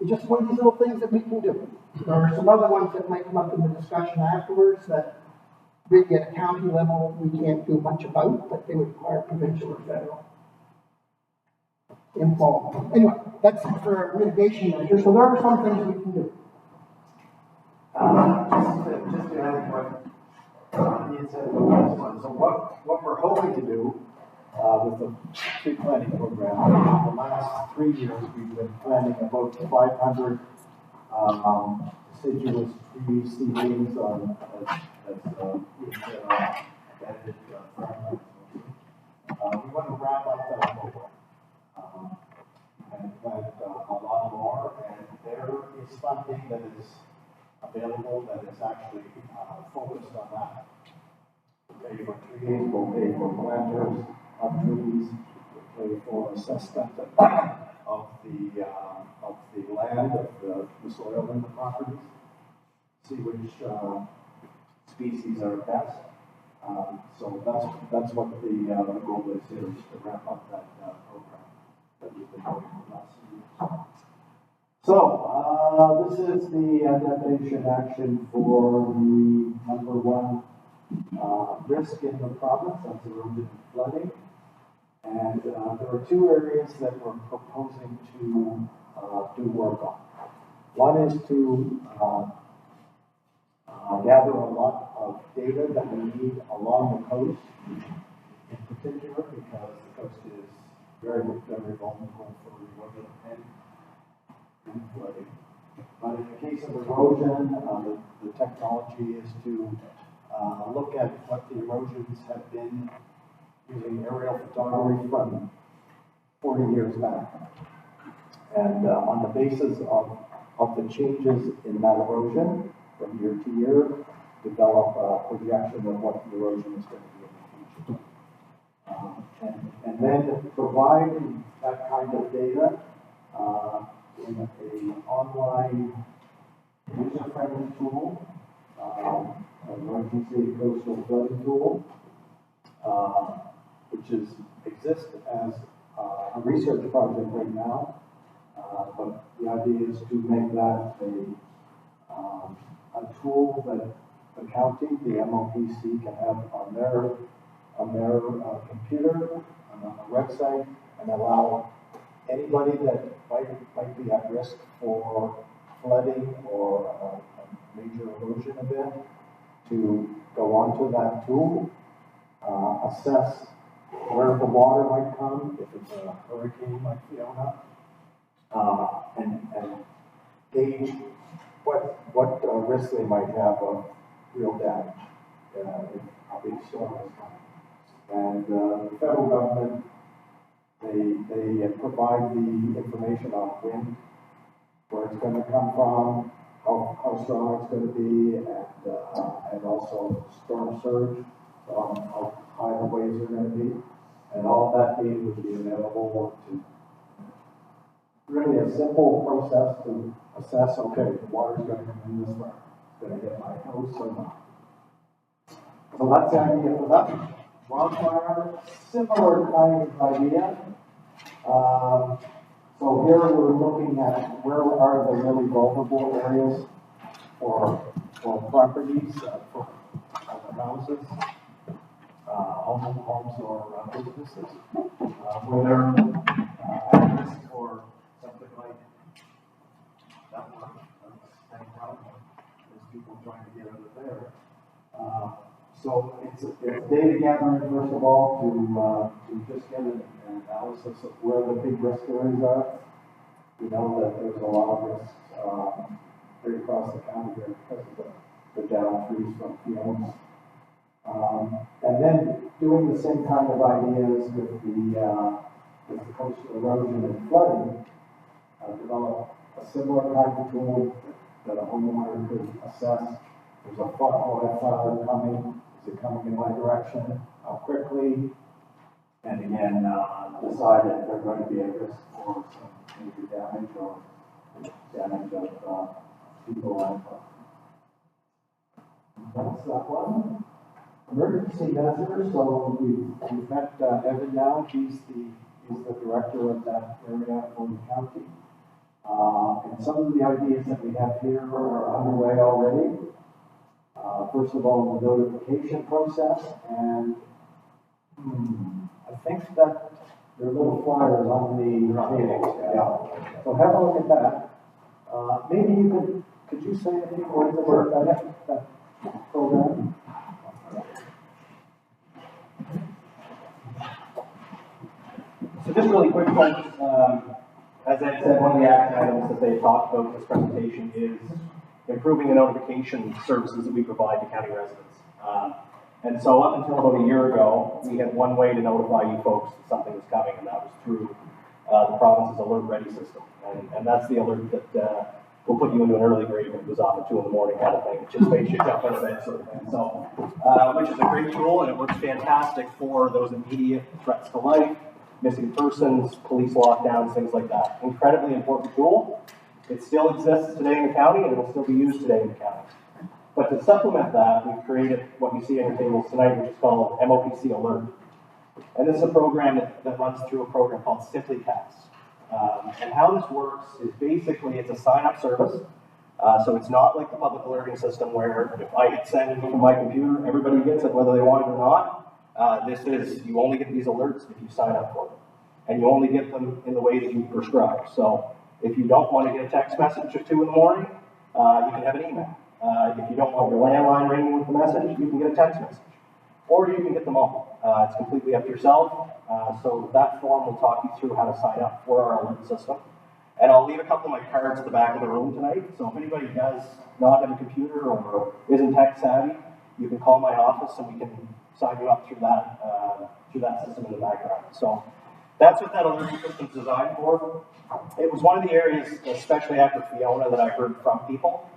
It's just one of these little things that we can do. There are some other ones that might come up in the discussion afterwards that really at a county level, we can't do much about, but they would require provincial or federal involvement. Anyway, that's for mitigation measures, so there are some things we can do. Just to add what Ian said about the last one, so what we're hoping to do with the tree planting program, the last 3 years, we've been planting about 500 deciduous tree seedlings on, as abandoned farmlands. We want to wrap up that program and plant a lot more, and there is funding that is available that is actually focused on that. We'll pay for trees, we'll pay for planters of trees, we'll pay for assessment of the land, of the soil in the properties, see which species are best. So that's what the goal is here, is to wrap up that program that we've been doing for the last few years. So, this is the adaptation action for the number one risk in the province, that's erosion and flooding. And there are two areas that we're proposing to do work on. One is to gather a lot of data that we need along the coast, in particular because the coast is very, very vulnerable for erosion and flooding. But in the case of erosion, the technology is to look at what the erosions have been using aerial photography from 40 years back. And on the basis of the changes in that erosion from year to year, develop a projection of what the erosion is going to be in the future. And then provide that kind of data in an online user-friendly tool, an emergency coastal flooding tool, which exists as a research project right now, but the idea is to make that a tool that the county, the MOPC, can have on their computer and on the website, and allow anybody that might be at risk for flooding or a major erosion event to go onto that tool, assess where the water might come, if it's a hurricane like Fiona, and gauge what risk they might have of real damage if a big storm is coming. And the federal government, they provide the information on wind, where it's going to come from, how strong it's going to be, and also storm surge, how high the waves are going to be, and all that data would be available to really a simple process to assess, okay, the water's going to come in this way, it's going to hit my house or not. So that's the idea for that. Wildfire, similar kind of idea. So here we're looking at where are the really vulnerable areas for properties, for other houses, homes or businesses, where they're at risk for something like that one, there's people trying to get out of there. So it's data gathering, first of all, to just get an analysis of where the big risk areas are. We know that there's a lot of risks right across the county here because of the down trees from Fiona. And then doing the same kind of ideas with the coastal erosion and flooding, develop a similar kind of tool that a homeowner could assess. There's a flood coming. Is it coming in my direction? How quickly? And again, decide if they're going to be at risk for some major damage or damage of, people on. That's that one. Emergency measures, so we've met, Evan now, he's the director of that area for the county. And some of the ideas that we have here are underway already. First of all, the notification process, and I think that there are little flyers on the table. Yeah. So have a look at that. Maybe you could you say a few words about that program? So just really quick, folks, as I said, one of the action items that they talked about in this presentation is improving the notification services that we provide to county residents. And so up until about a year ago, we had one way to notify you folks that something was coming, and that was through the province's alert ready system. And that's the alert that will put you into an early grade when it goes off at 2 in the morning kind of thing. It just makes you jump out of bed sort of thing. So, which is a great tool, and it works fantastic for those immediate threats to life, missing persons, police lockdowns, things like that. Incredibly important tool. It still exists today in the county, and it will still be used today in the county. But to supplement that, we've created what you see on your tables tonight, which is called MOPC Alert. And this is a program that runs through a program called Simply Text. And how this works is basically it's a sign-up service. So it's not like the public alerting system where if I hit send from my computer, everybody gets it whether they want it or not. This is, you only get these alerts if you sign up for them. And you only get them in the way that you prescribe. So if you don't want to get a text message at 2 in the morning, you can have an email. If you don't want your landline ringing with the message, you can get a text message. Or you can get them all. It's completely up to yourself. So that form will talk you through how to sign up for our alert system. And I'll leave a couple of my cards at the back of the room tonight. So if anybody does not have a computer or isn't tech savvy, you can call my office and we can sign you up through that system in the background. So that's what that alert system is designed for. It was one of the areas, especially after Fiona, that I heard from people.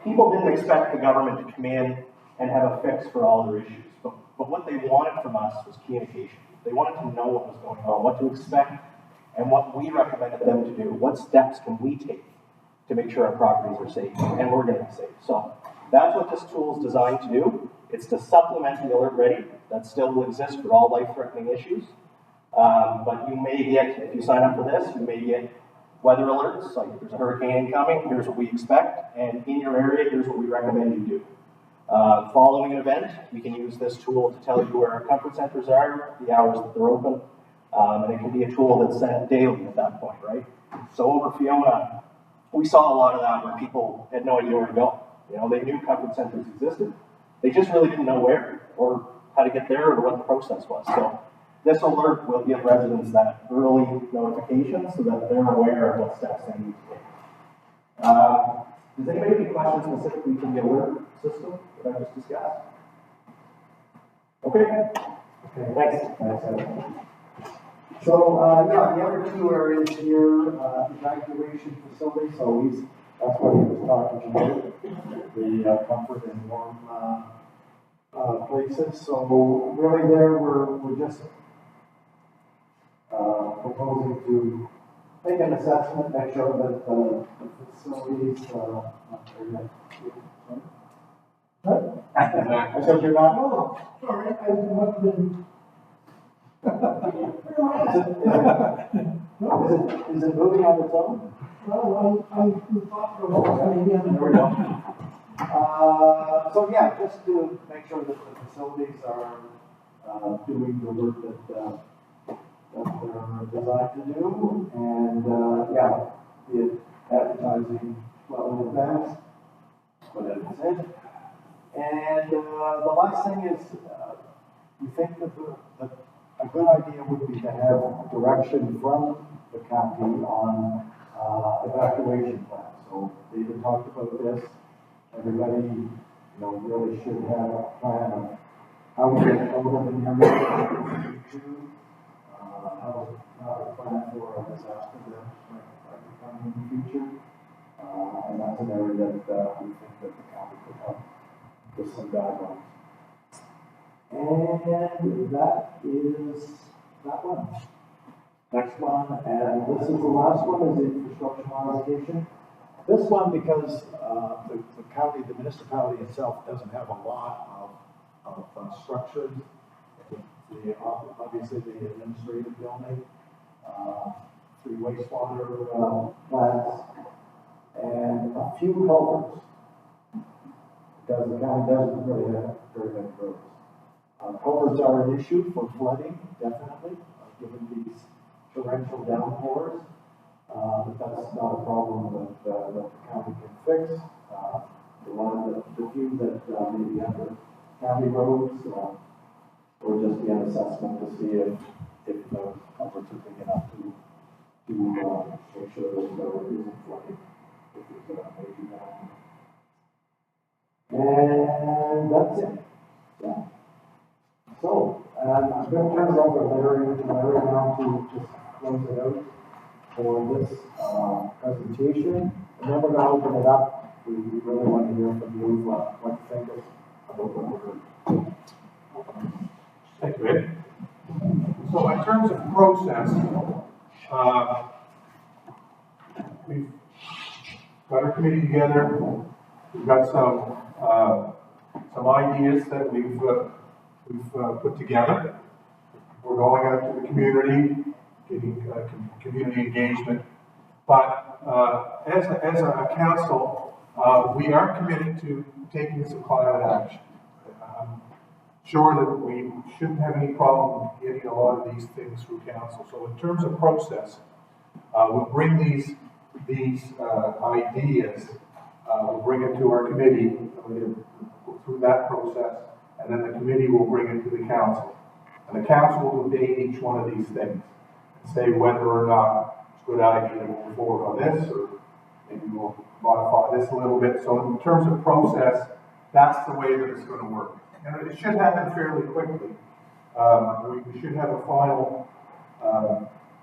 People didn't expect the government to come in and have a fix for all their issues. But what they wanted from us was communication. They wanted to know what was going on, what to expect, and what we recommended them to do. What steps can we take to make sure our properties are safe and we're going to be safe? So that's what this tool is designed to do. It's to supplement the Alert Ready that still will exist for all life-threatening issues. But you may get, if you sign up for this, you may get weather alerts, like if there's a hurricane incoming, here's what we expect, and in your area, here's what we recommend you do. Following an event, we can use this tool to tell you where our comfort centers are, the hours that they're open, and it can be a tool that's sent daily at that point, right? So over Fiona, we saw a lot of that where people had no idea where to go. You know, they knew comfort centers existed, they just really didn't know where, or how to get there, or what the process was. So this alert will give residents that early notification so that they're aware of what steps they need to take. Does anybody have any questions specifically to the alert system that I just discussed? Okay. Thanks. So, yeah, the other two areas here, evacuation facilities, so that's what he was talking about, the comfort and warm places. So really there, we're just proposing to make an assessment, make sure that the facilities I said you're not. Oh, sorry, I must have been. Is it moving on its own? Well, I'm thought-provoking. There we go. So yeah, just to make sure that the facilities are doing the work that they're designed to do, and yeah, the advertising well in advance, whatever it's in. And the last thing is, we think that a good idea would be to have direction from the county on evacuation plans. So David talked about this. Everybody, really should have a plan of how we get out of an area how to plan for a disaster that might come in the future. And that's an area that we think that the county could help with some guidelines. And that is that one. Next one, and this is the last one, is the infrastructure modification. This one, because the county, the municipality itself doesn't have a lot of structures. Obviously, the administrative building, 3 wastewater plants, and a few culverts. Because the county doesn't really have very many roads. Culverts are an issue for flooding, definitely, given these torrential downpours. But that's not a problem that the county can fix. The few that maybe under county roads, or just be an assessment to see if the culverts are big enough to make sure there's no reason flooding. If there's a major down. And that's it. Yeah. So, I'm going to turn it over to Larry now to just close it out for this presentation. And then we're going to open it up. We really want to hear from you what you think about what we're doing. Thank you, Ed. So in terms of process, we've got our committee together. We've got some ideas that we've put together. We're going out to the community, getting community engagement. But as a council, we are committed to taking some climate action. I'm sure that we shouldn't have any problem getting a lot of these things through council. So in terms of process, we'll bring these ideas, we'll bring it to our committee, we'll go through that process, and then the committee will bring it to the council. And the council will debate each one of these things and say whether or not it's a good idea to move forward on this, or maybe we'll modify this a little bit. So in terms of process, that's the way that it's going to work. And it should happen fairly quickly. We should have a final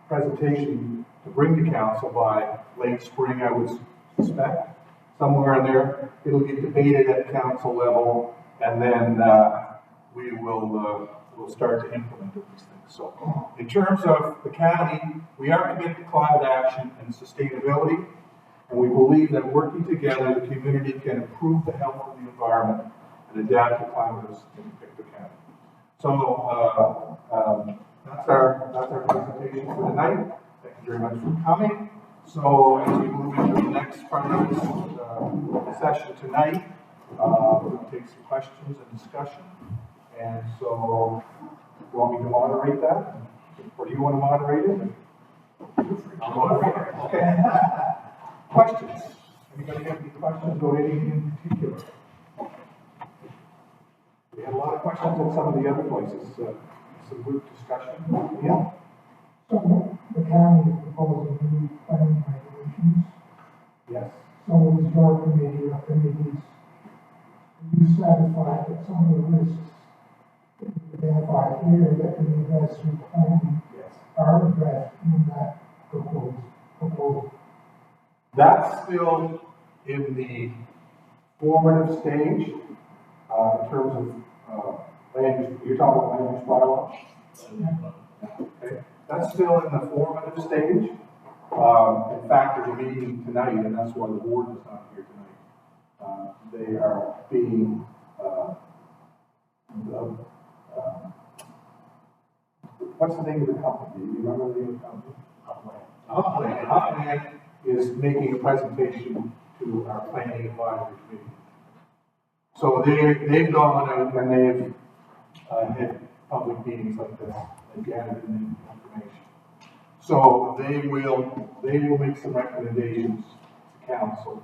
presentation to bring to council by late spring, I would suspect. Somewhere in there, it'll get debated at council level, and then we'll start to implement these things. So, in terms of the county, we are committed to climate action and sustainability, and we believe that working together, the community can improve the health of the environment and adapt to climate risk in Pictou County. So, that's our presentation for tonight. Thank you very much for coming. So, as we move into the next part of this session tonight, we'll take some questions and discussion. And so, you want me to moderate that? Or do you want to moderate it? I'll moderate it. Okay. Questions? Anybody have any questions about anything in particular? We had a lot of questions at some of the other places. Some good discussion. Yeah. So the county is proposing new planning regulations. Yes. So is your committee or committees, are you satisfied that some of the risks that you identified here that can be addressed through planning are addressed in that proposal? That's still in the formative stage in terms of land use. You're talking about land use bylaw? Okay. That's still in the formative stage. In fact, there's a meeting tonight, and that's why the board is not here tonight. They are being what's the name of the company? Do you remember the name of the company? Upland is making a presentation to our planning advisory committee. So they've gone out and they've had public meetings like this and gathered in information. So they will make some recommendations to council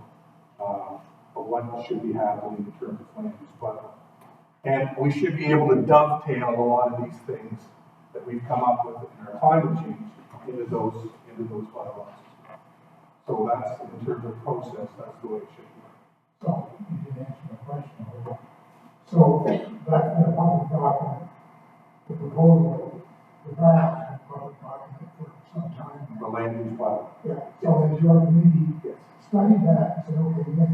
for what should be happening in terms of land use bylaw. And we should be able to dovetail a lot of these things that we've come up with in our climate change into those bylaws. So that's, in terms of process, that's the way it should be. So you didn't answer my question. So that's been a public document, the proposal, the draft has been a public document for some time. The land use bylaw. Yeah, so as your committee studied that and said, okay, yes,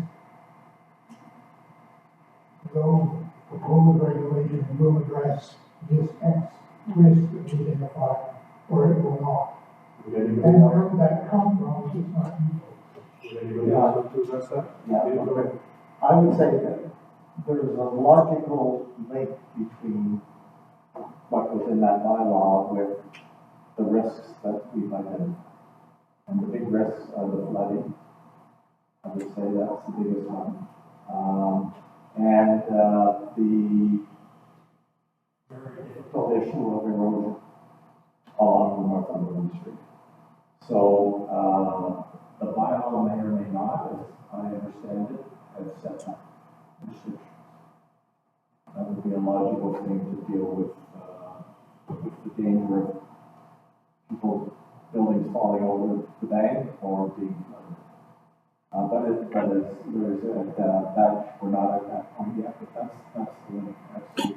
those proposed regulations will address this X risk that you identified, or it will not. And where would that come from, if it's not you folks? Would anybody else like to address that? Yeah. Go ahead. I would say that there's a logical link between what was in that bylaw with the risks that we've identified. And the big risks are the flooding. I would say that's the biggest one. And the very difficult issue of erosion along the Northumberland Street. So the bylaw may or may not, as I understand it, have set that restrictions. That would be a logical thing to deal with the danger of people, buildings falling over the bank or being flooded. That, we're not at that point yet, but that's the limit. That's the,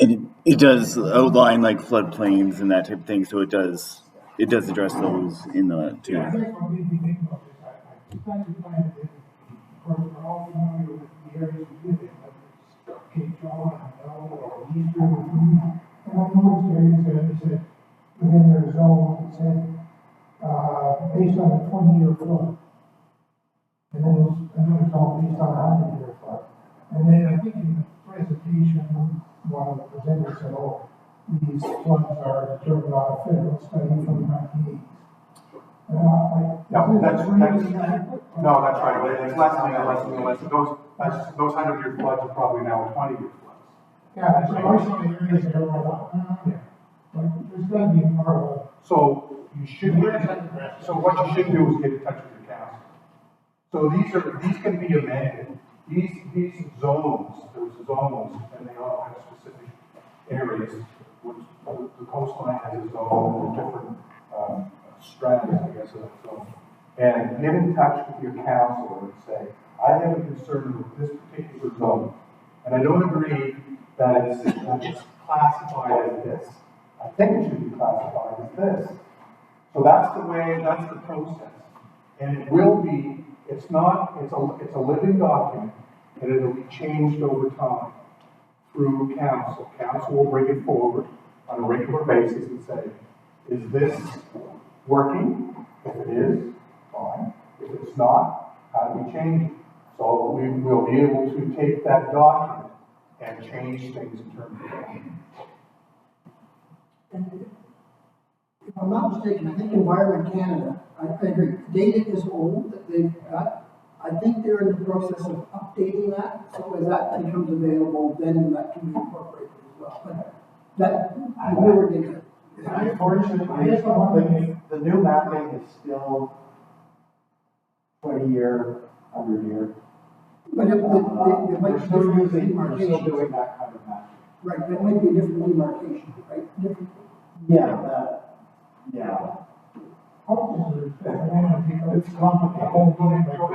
And it does outline like floodplains and that type of thing, so it does address those in the too. I think what made me think about this, I decided to find it, of course, we're all familiar with the areas we live in, whether it's Cape John, or East River, and I noticed areas that it said, within their zone, it said, based on a 20-year flood. And then there's another zone based on a 100-year flood. And then I think in the presentation, one of the presenters said, oh, these floods are determined on a federal study from the 1980s. No, that's right. It's less than less. Those 100-year floods are probably now 20-year floods. Yeah, so I saw the areas that are like, like, there's gotta be more of a. So you should so what you should do is get in touch with your council. So these can be amended. These zones, there's zones, and they all have specific areas, which the coastline has its own different strategies, I guess, of its own. And get in touch with your council and say, I have a concern with this particular zone, and I don't agree that it's classified as this. I think it should be classified as this. So that's the process. And it will be, it's a living document, and it'll be changed over time through council. Council will bring it forward on a regular basis and say, is this working? If it is, fine. If it's not, how do we change it? So we will be able to take that document and change things in terms of that. And if I'm not mistaken, I think Environment Canada, I agree, the data is old that they've got. I think they're in the process of updating that, so as that becomes available, then that can be incorporated as well. But that, I never did it. Unfortunately, the new mapping is still 20-year, 100-year. But it might We're be still different using, we're still demarcations. doing that kind of mapping. Right, but it might be a different demarcation, right? Different. Yeah. It's complicated. Go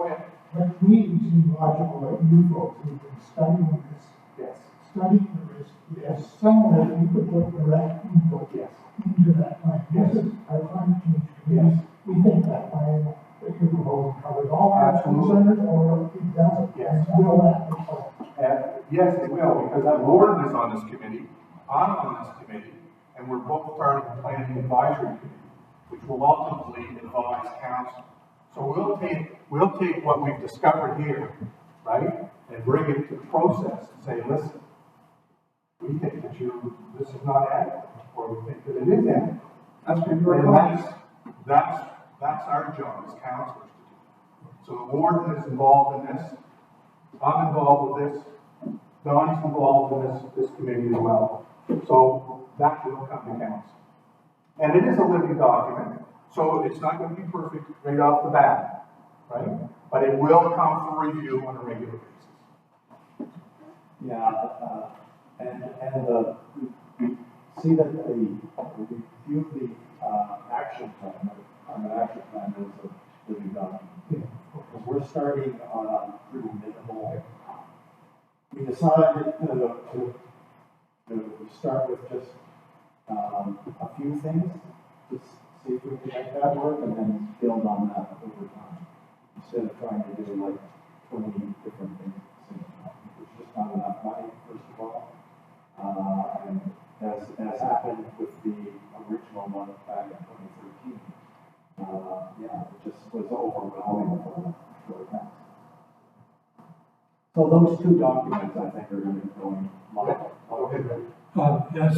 ahead. But to me, it seems logical that you folks who've been studying this, Yes. studying the risk, yes, somewhere you could put direct input Yes. into that plan. This is our climate change committee. We think that plan that you're proposing covers all our concerns, or it doesn't. Yes. And will that be so? Yes, it will, because that Warden is on this committee, I'm on this committee, and we're both part of the planning advisory committee, which will ultimately advise council. So we'll take what we've discovered here, right, and bring it to the process and say, listen, we think that this is not adequate, or we think that it is adequate. And that's our job as councilors to do. So the Warden is involved in this, I'm involved with this, Donnie's involved in this committee as well. So that will come to council. And it is a living document, so it's not going to be perfect right off the bat, right? But it will come for review on a regular basis. Yeah, we see that we view the action plan, the action plan as a living document. Because we're starting on a pretty minimal. We decided to start with just a few things, just see if we can make that work, and then build on that over time. Instead of trying to do like 20 different things at the same time, which is just not enough money, first of all. And as happened with the original just was overwhelming for the council. So those two documents, I think, are going to be going live. Yes,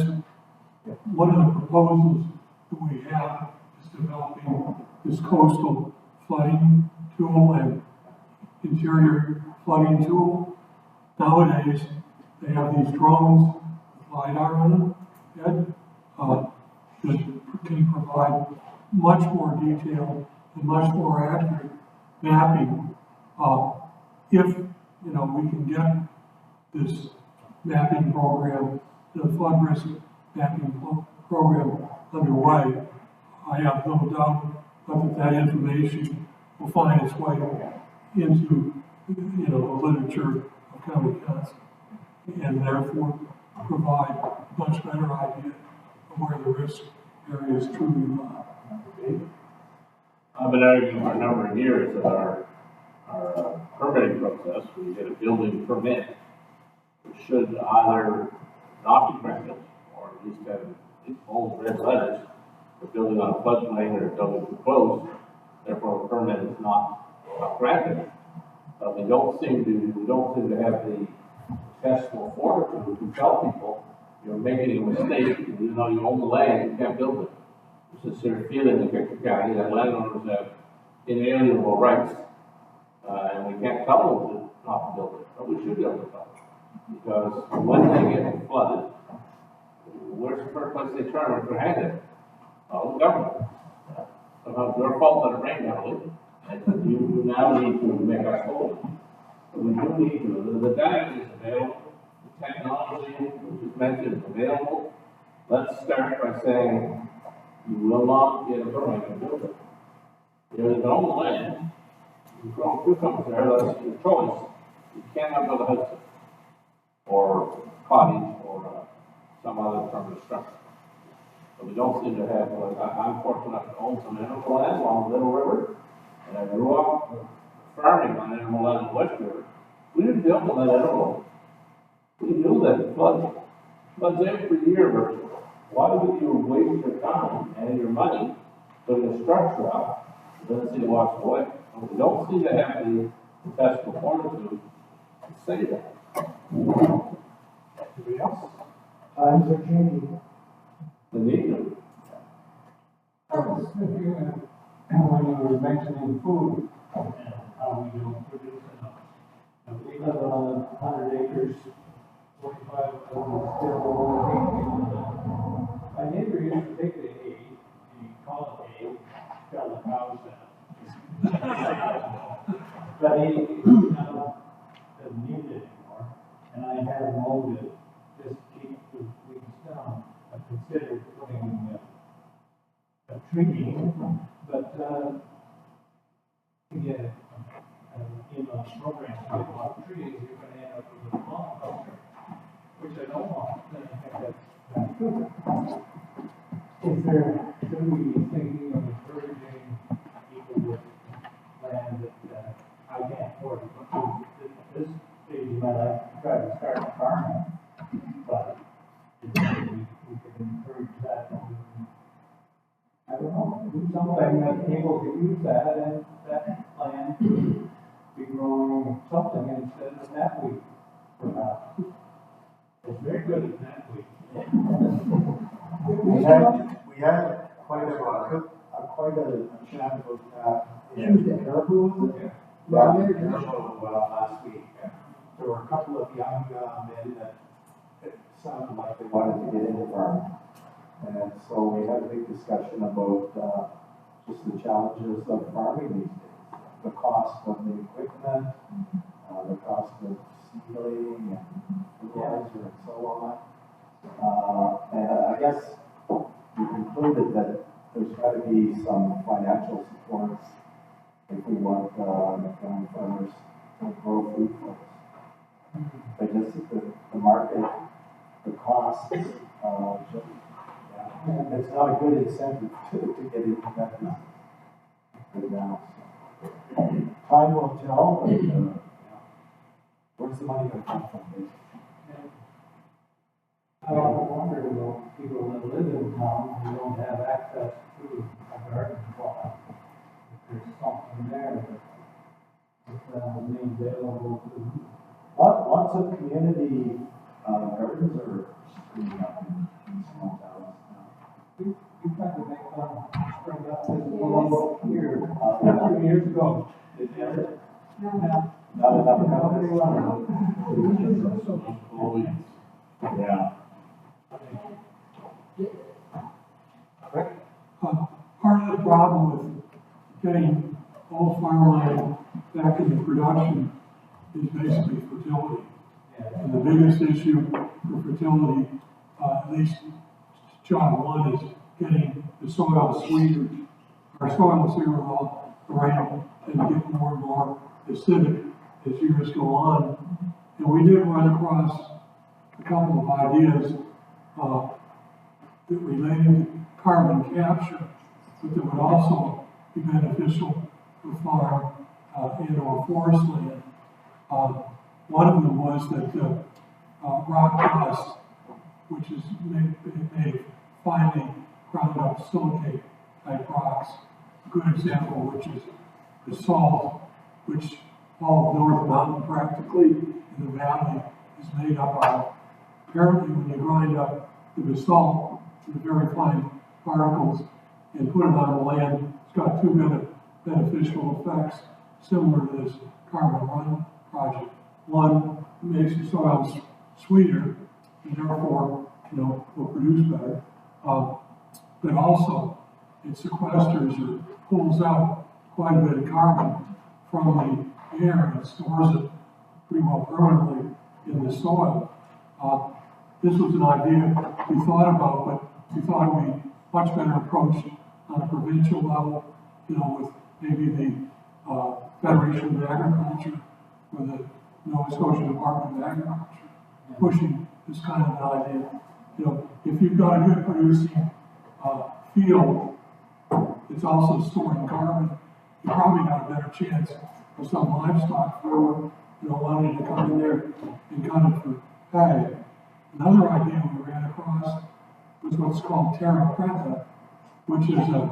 one of the proposals that we have is developing this coastal flooding tool and interior flooding tool. Nowadays, they have these drones with LiDAR on them, Ed, that can provide much more detailed and much more accurate mapping. If, we can get this mapping program, the flood risk mapping program underway, I have no doubt that information will find its way into, the literature of county council, and therefore provide a much better idea of where the risk areas truly lie. I've been arguing for a number of years that our permitting process, when you get a building permit, should either not be granted, or at least have its own red letters for building on a floodplain or building too close, therefore the permit is not granted. But we don't seem to have the testable fortitude to tell people you're making a mistake, even though you own the land, you can't build it. There's a sincere feeling in Eureka County that landowners have inalienable rights, and we can't tell them not to build it, but we should be able to tell them. Because when they get flooded, where's the first place they turn when they're handed? Oh, the government. Somehow it's your fault that it rained heavily, and you now need to make us whole. So we do need to, the data is available, the technology, which is mentioned, is available. Let's start by saying, you will not get a permit to build it. There's an old land, you grow cucumbers there, that's your choice. You cannot build a house there, or cottage, or some other permanent structure. But we don't seem to have, I'm fortunate enough to own some mineral land along the Little River, and I grew up farming on mineral land in the West River. We didn't build on that at all. We knew that it floods every year virtually. Why would you waste your time and your money putting a structure up that doesn't seem to wash away? And we don't seem to have the testable fortitude to say that. Anybody else? Times are changing. The need to. I was thinking when you were mentioning food, and how we don't produce enough. Now, we live on 100 acres, 45 of them is still over. My neighbor used to take the hay, he called it hay, tell the cows that. But he now doesn't need it anymore, and I had him mowed it just to keep the weeds down. I considered putting a tree, but again, in a program to get a lot of trees, you're going to end up with a monoculture, which I don't want. And I think that's good. Should we be thinking of encouraging people with land that I can't afford to put to this stage in my life to try to start farming? But we can encourage that. I don't know, do something that's able to use that and that land to be growing something instead of knapweed, perhaps. It's very good at knapweed. We had quite a chat about that in Caribou, was it? Yeah, in Caribou, last week. There were a couple of young men that it sounded like they wanted to get into farming. And so we had a big discussion about just the challenges of farming these days. The cost of the equipment, the cost of seedling and fertilizer and so on. And I guess we concluded that there's got to be some financial support if we want young farmers to grow food for us. But just the market, the costs, it's not a good incentive to get into that business right now. So. Time will tell, but where's the money going to come from, basically? I often wonder about people that live in town who don't have access to a garden plot. If there's some from there, made available to. Lots of community, gardens are springing up in small towns now. We tried to make one spring up this one here, a few years ago. Is there Now, not enough nobody companies? wanted to. Yeah. Part of the problem with getting all farmland back into production is basically fertility. And the biggest issue for fertility, at least job one, is getting the soil sweeter. Our soils here are all around and get more and more acidic as years go on. And we did run across a couple of ideas that related to carbon capture, but that would also be beneficial for farm and or forest land. One of them was that rock dust, which is made finely ground up silicate type rocks. A good example, which is the salt, which all of North Mountain practically in the valley is made up of. Apparently, when you grind up the basalt to the very fine particles and put it on the land, it's got two beneficial effects similar to this carbon run project. One, it makes the soil sweeter and therefore, will produce better. But also, it sequesters or pulls out quite a bit of carbon from the air and stores it pretty well permanently in the soil. This was an idea we thought about, but we thought it would be much better approach on a provincial level, with maybe the Federation of Agriculture or the Nova Scotia Department of Agriculture pushing this kind of an idea. If you've got a good producing field, it's also storing carbon, you probably got a better chance of some livestock farmer, wanting to come in there and cut it for hay. Another idea we ran across was what's called terra preta, which is an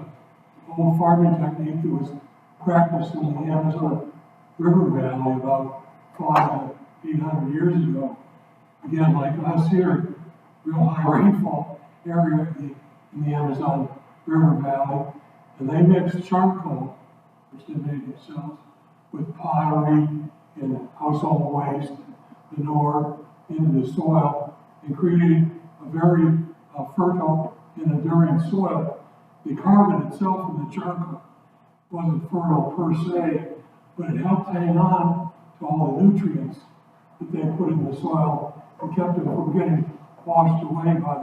old farming technique that was practiced in the Amazon River Valley about 500 to 800 years ago. Again, like us here, real high rainfall area in the Amazon River Valley, and they mixed charcoal, which they made themselves, with pottery and household waste, manure into the soil, and created a very fertile and enduring soil. The carbon itself in the charcoal wasn't fertile per se, but it helped hang on to all the nutrients that they put in the soil and kept it from getting washed away by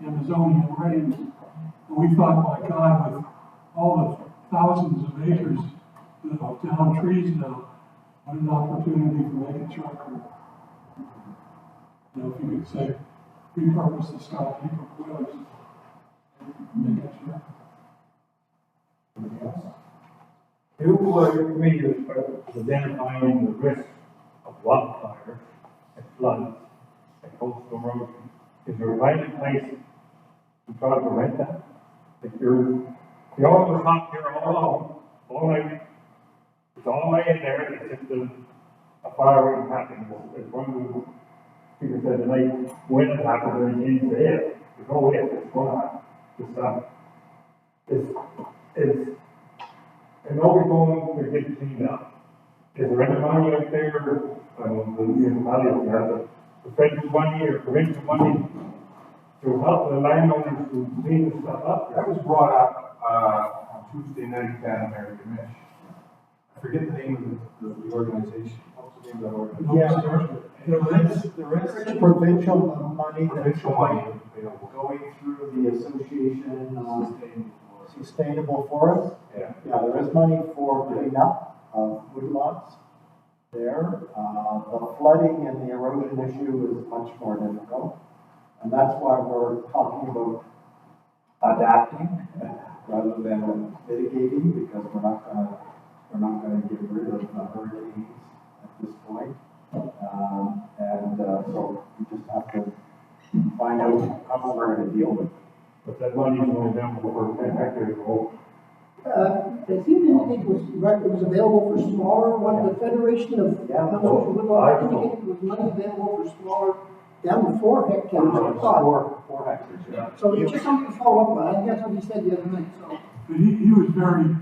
the Amazonian rains. And we thought, my God, with all the thousands of acres of down trees now, what an opportunity for making charcoal. If you could say, repurpose the stuff, keep it boilers, make it charcoal. Anybody else? Your committee is identifying the risk of wildfire and floods and coastal erosion. Is there a right in place to try to prevent that? If you all was not here all alone, all night, it's all laying there, it's just a fire wouldn't happen. As one of the people said tonight, when it happens, there is the if. There's no if, it's going to happen. And all we're going to get cleaned up. Is there any money out there, the municipality has to spend money or provincial money to help the landowners to clean this stuff up? That was brought up, on Tuesday night down there in Mish. I forget the name of the organization. What's the name of that organization? There is provincial money that's Provincial money available. going through the association, Sustainable Forests. Yeah. Yeah, there is money for cleanup of woodlots there. The flooding and the erosion issue is much more difficult. And that's why we're talking about adapting rather than mitigating, because we're not gonna get rid of the hurricanes at this point. So we just have to find out how we're gonna deal with it. But that money is only available for 10 hectares of They seem to indicate it was available for smaller, the Federation of Yeah. Councils of Woodlawn indicated it was money available for smaller, down to 4 hectares, I thought. Four hectares, yeah. So it's just something to follow up on, I think that's what he said the other night, so. But he was very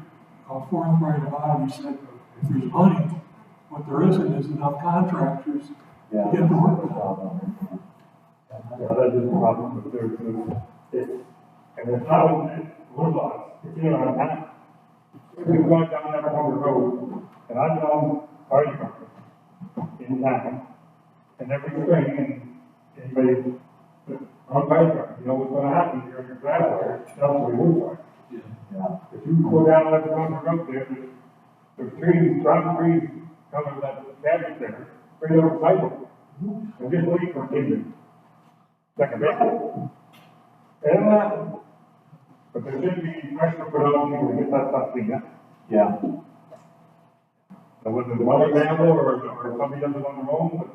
forthright about it. He said, if there's money, what there isn't is enough contractors to Yeah. get the work done. That is the problem with and it's not only Woodlots, it's here on town. We've gone down that Humber Road, and I've been on fire department in town, and every spring, and anybody on fire department, you know what's gonna happen during your grass fire, that's where wood fire. Yeah. If you go down that Humber Road there, there's trees, brown trees, coming that cabbage there, right over the sidewalk. And just wait for it to second base. And, but there should be pressure put on people to get that stuff cleaned up. Yeah. And whether the money available or somebody does it on their own, but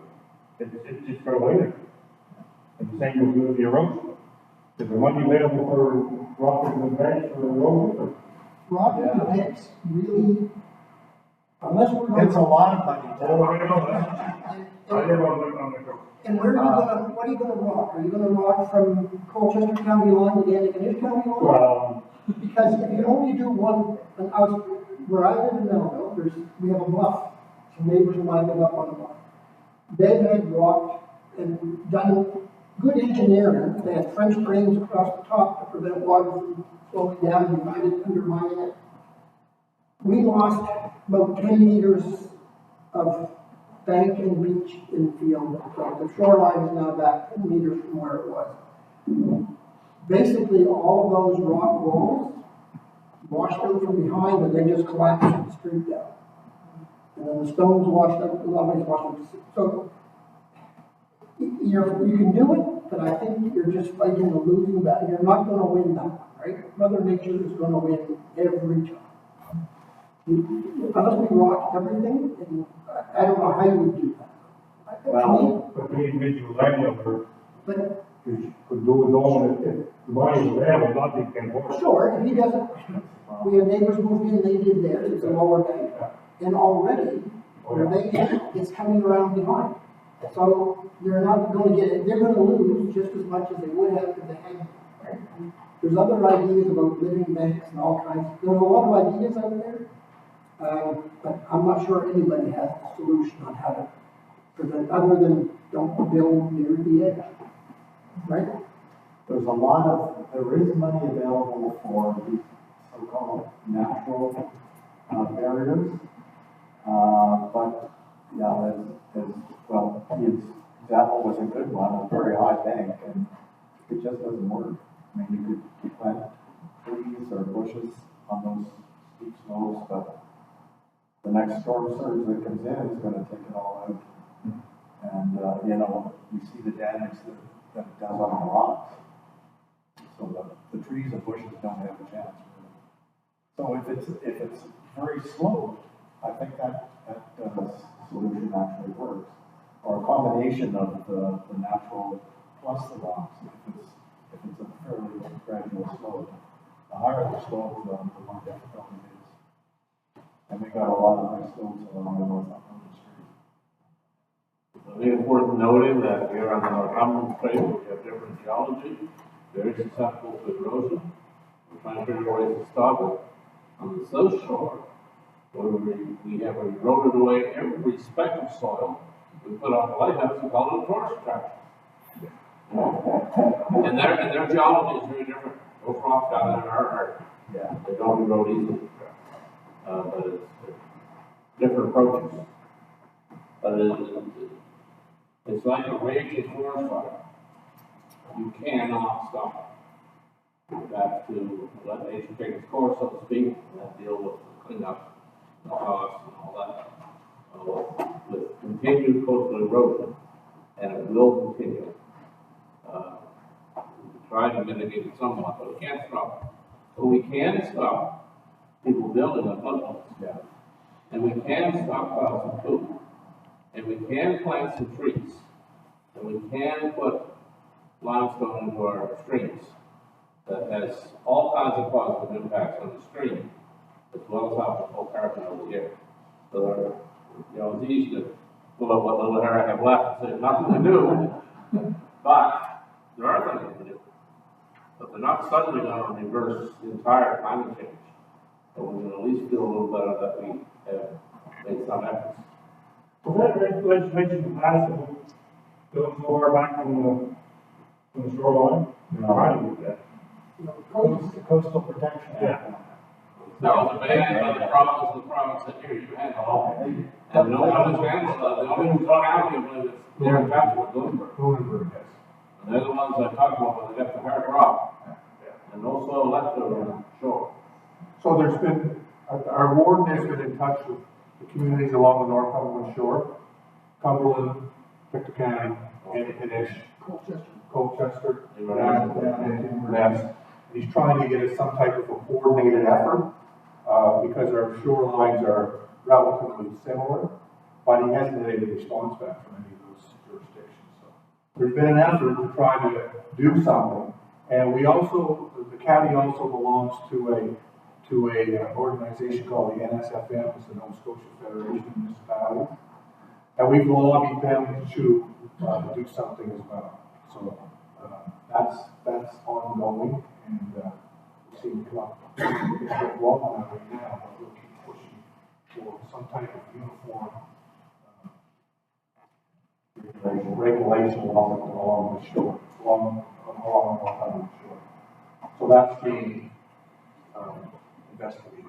it's just go later. And the same goes with the erosion. Is there money available for rock and banks for erosion? Rock and banks really, unless we're going. It's a lot of money. Oh, I know that. I live on the coast. And where are what are you gonna rock? Are you gonna rock from Colchester County line to Antigonish County line? Well, Because if you only do one, and I was, where I live in Melville, we have a bluff, some neighbors of mine live up on the bluff. They had rocked and done good engineering, they had French drains across the top to prevent water from flowing down and undermining it. We lost about 10 meters of bank and beach in field, so the shoreline is now back 10 meters from where it was. Basically, all of those rock walls washed out from behind and they just collapsed the street down. And then the stones washed out, the lumber's washed out. So, you can do it, but I think you're just fighting a losing battle. You're not gonna win that one, right? Mother Nature is gonna win every time. Unless we rock everything, and I don't know how you would do that. Well, but the individual landowner But could do his own if the money is available, not they can afford. sure, if he doesn't, we have neighbors moved in, they did theirs, it's a lower bank. And already, where they get, it's coming around behind. So you're not gonna get it, they're gonna lose just as much as they would have if they had. Right? There's other ideas about living banks and all kinds, there's a lot of ideas out there. But I'm not sure anybody has a solution on how to prevent, other than don't build near the edge. Right? there is money available for these so-called natural barriers. But, yeah, well, his example was a good one, a very high bank, and it just doesn't work. I mean, you could plant trees or bushes on those steep slopes, but the next storm surge that comes in is gonna take it all out. And, you see the damage that it does on the rocks. So the trees and bushes don't have a chance, really. So if it's very slow, I think that solution actually works. Or a combination of the natural plus the rocks, if it's a fairly gradual slope. The higher the slope, the more difficult it is. And we got a lot of high slopes along the North Street. I think it's worth noting that here on the Northumberland Strait, we have different geology, very susceptible to erosion. We're trying to figure ways to stop it. On the south shore, where we have eroded away every speck of soil, we put on the lighthouse and call it a tourist attraction. And their geology is very different. Those rocks down there are they don't erode easily. But it's different approaches. But it's like a raging forest fire. You cannot stop it. You have to let nature take its course, so to speak, and deal with the cleanup, the costs, and all that. With continued coastal erosion, and it will continue. We try to mitigate it somewhat, but we can't stop it. But we can stop people building on floodplains. Yeah. And we can stockpile some food. And we can plant some trees. And we can put limestone into our streams that has all kinds of positive impacts on the stream as well as have the full carbon over here. So, you know, it's easy to pull up what little hair I have left and say, nothing to do. But there are things to do. But they're not suddenly going to reverse the entire climate change. But we can at least feel a little better that we have made some efforts. Was that legislation passed going more back from the shoreline? Trying to do that. Coastal Protection Act. That was abandoned by the province that here you had all. And no one understands that. The only county of it, they're in touch with Bloomberg. yes. And they're the ones I talked about when they got the hard rock. And no soil left over on the shore. So there's been, our warden has been in touch with the communities along the Northumberland shore, Cumberland, Victor County, Antigonish, Colchester, and he's trying to get us some type of a coordinated effort, because our shorelines are relatively similar, but he hasn't had any response back from any of those jurisdictions. So there's been an effort to try to do something, and we also, the county also belongs to a organization called the NSFM, it's the Nova Scotia Federation of Municipalities, and we've lobbied them to do something as well. So that's ongoing, and we seem to come up with a lot on that right now, but we'll keep pushing for some type of uniform regulation along the shore, along the shore. So that's being investigated.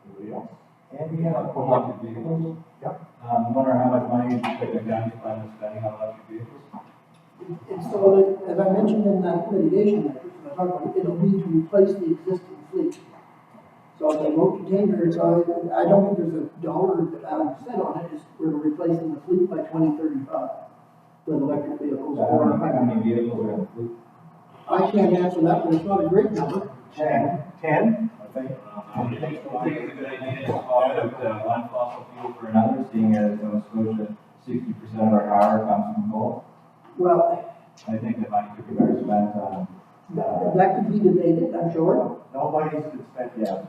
Anybody else? And we have electric vehicles. Yep. Wondering how much money the county plan is spending on electric vehicles? It's so that, as I mentioned in that mitigation matrix, I talked about, it'll be to replace the existing fleet. So the low container, so I don't think there's a dollar that I've said on it, is we're replacing the fleet by 2035 with electric vehicles. How many vehicles are in the fleet? I can't answer that, but it's not a great number. 10? I think. I think it's a good idea to swap out one fossil fuel for another, seeing as Nova Scotia, 60% of our power comes from coal. Well, I think the money could be better spent on. that could be debated, I'm sure. Nobody's been spent yet.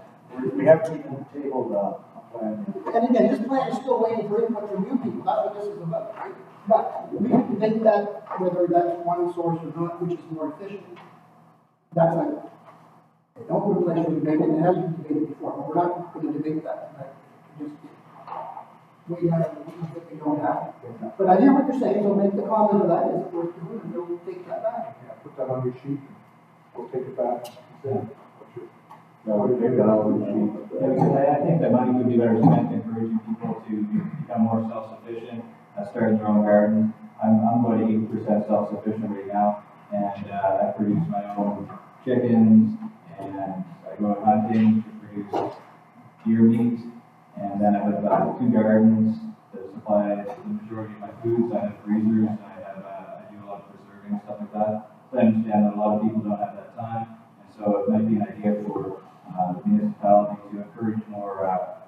We haven't even tabled a plan. And again, this plan is still waiting for input from you people, that's what this is about, right? But we can debate that, whether that's one source or not, which is more efficient. That's like, don't replace your debate, it has been debated before, but we're not going to debate that tonight. Just wait out the things that we don't have. But I hear what you're saying, so make the comment of that, is it worth doing, and we'll take that back. Yeah, put that on your sheet, we'll take it back. No, we take that out of the sheet. Yeah, because I think that money could be better spent encouraging people to become more self-sufficient, start their own gardens. I'm about 80% self-sufficient right now, and I produce my own chickens, and I go out hunting to produce deer meat, and then I have 2 gardens that supply the majority of my foods. I have freezers, and I do a lot of preserving, stuff like that. So I understand that a lot of people don't have that time, and so it might be an idea for the municipality to encourage more